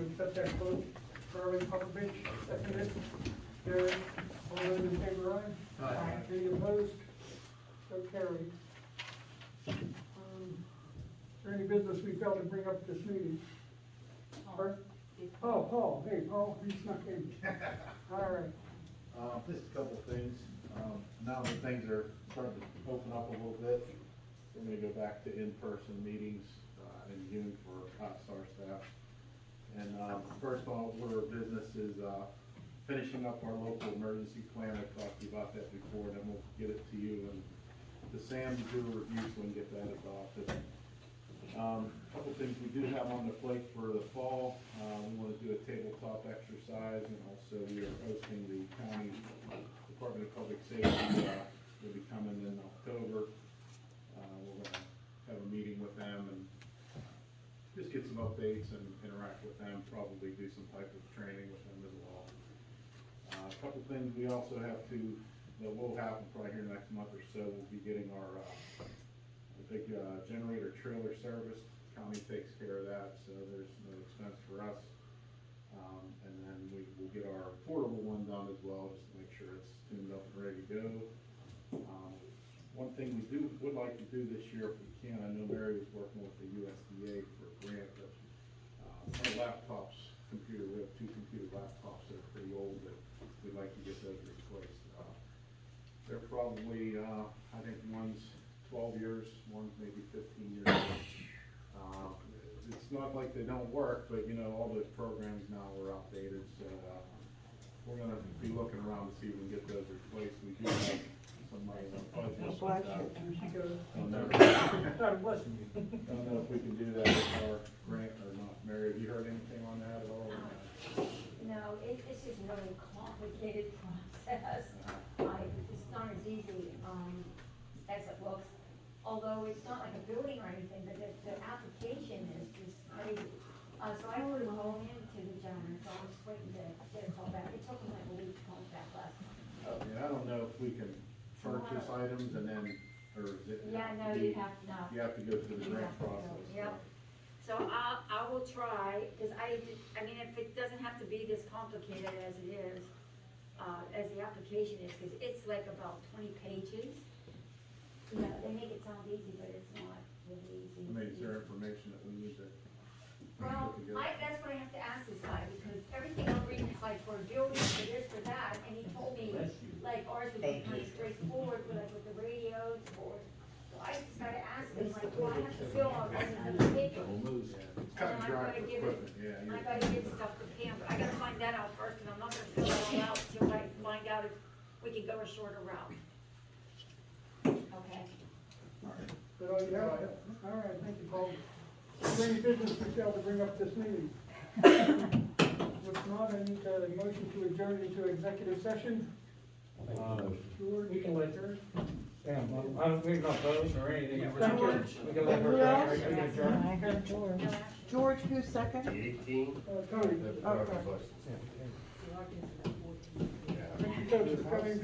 accept that quote. Charlie Popovich, seconded. Gary, all those in favor, aye? Aye. Any opposed? So carried. Is there any business we failed to bring up at this meeting? Bert? Oh, Paul, hey, Paul, you snuck in. All right. Just a couple of things. Now that things are starting to open up a little bit, we're gonna go back to in-person meetings, in June for us, our staff. And, first order of business is, finishing up our local emergency plan. I talked to you about that before, and then we'll get it to you and to Sam to do a review so we can get that adopted. Couple things we do have on the plate for the fall. We want to do a tabletop exercise, and also we are hosting the county Department of Public Safety, will be coming in October. We're gonna have a meeting with them and just get some updates and interact with them, probably do some type of training with them as well. A couple things we also have to, that will happen probably here next month or so, we'll be getting our, big generator trailer service. County takes care of that, so there's no expense for us. And then we will get our portable one done as well, just to make sure it's tuned up and ready to go. One thing we would like to do this year, if we can, I know Mary was working with the USDA for a grant, but our laptops, we have 2 computer laptops that are pretty old that we'd like to get those replaced. They're probably, I think one's 12 years, one's maybe 15 years old. It's not like they don't work, but you know, all those programs now are outdated, so we're gonna be looking around to see if we can get those replaced. We do have some money in the budget. Bless you. Don't know God bless you. if we can do that with our grant or not. Mary, have you heard anything on that at all? No, it's just a really complicated process. It's not as easy, as it looks, although it's not like a building or anything, but the application is just crazy. So I already called in to the gentleman, so I'm just waiting to get a call back. It took me like a week to call back last time. Yeah, I don't know if we can purchase items and then, or is it? Yeah, no, you have to know. You have to go through the You grant have to go, process. yep. So I will try, because I mean, if it doesn't have to be this complicated as it is, as the application is, because it's like about 20 pages. You know, they make it sound easy, but it's not really easy. I mean, is there information that we need to Well, put together? that's what I have to ask this guy, because everything I'm reading is like for a building, for this, for that, and he told me, like, ours would be kind of straightforward, with like with the radios, or, so I just gotta ask him, like, do I have to fill out all these other papers? Cut and And then dry I gotta for give it, equipment, yeah. I gotta give stuff to Pam, but I gotta find that out first, and I'm not gonna fill it all out till I find out if we can go a shorter route. Okay. But all you have, all right, thank you, Paul. Is there any business we failed to bring up this meeting? If not, I need a motion to adjourn into executive session. George, We can let Gary? we're not voting or anything. George. We can let her Who else? adjourn. I heard George. George, who's second? Tony. Okay. Thank you, folks, for coming.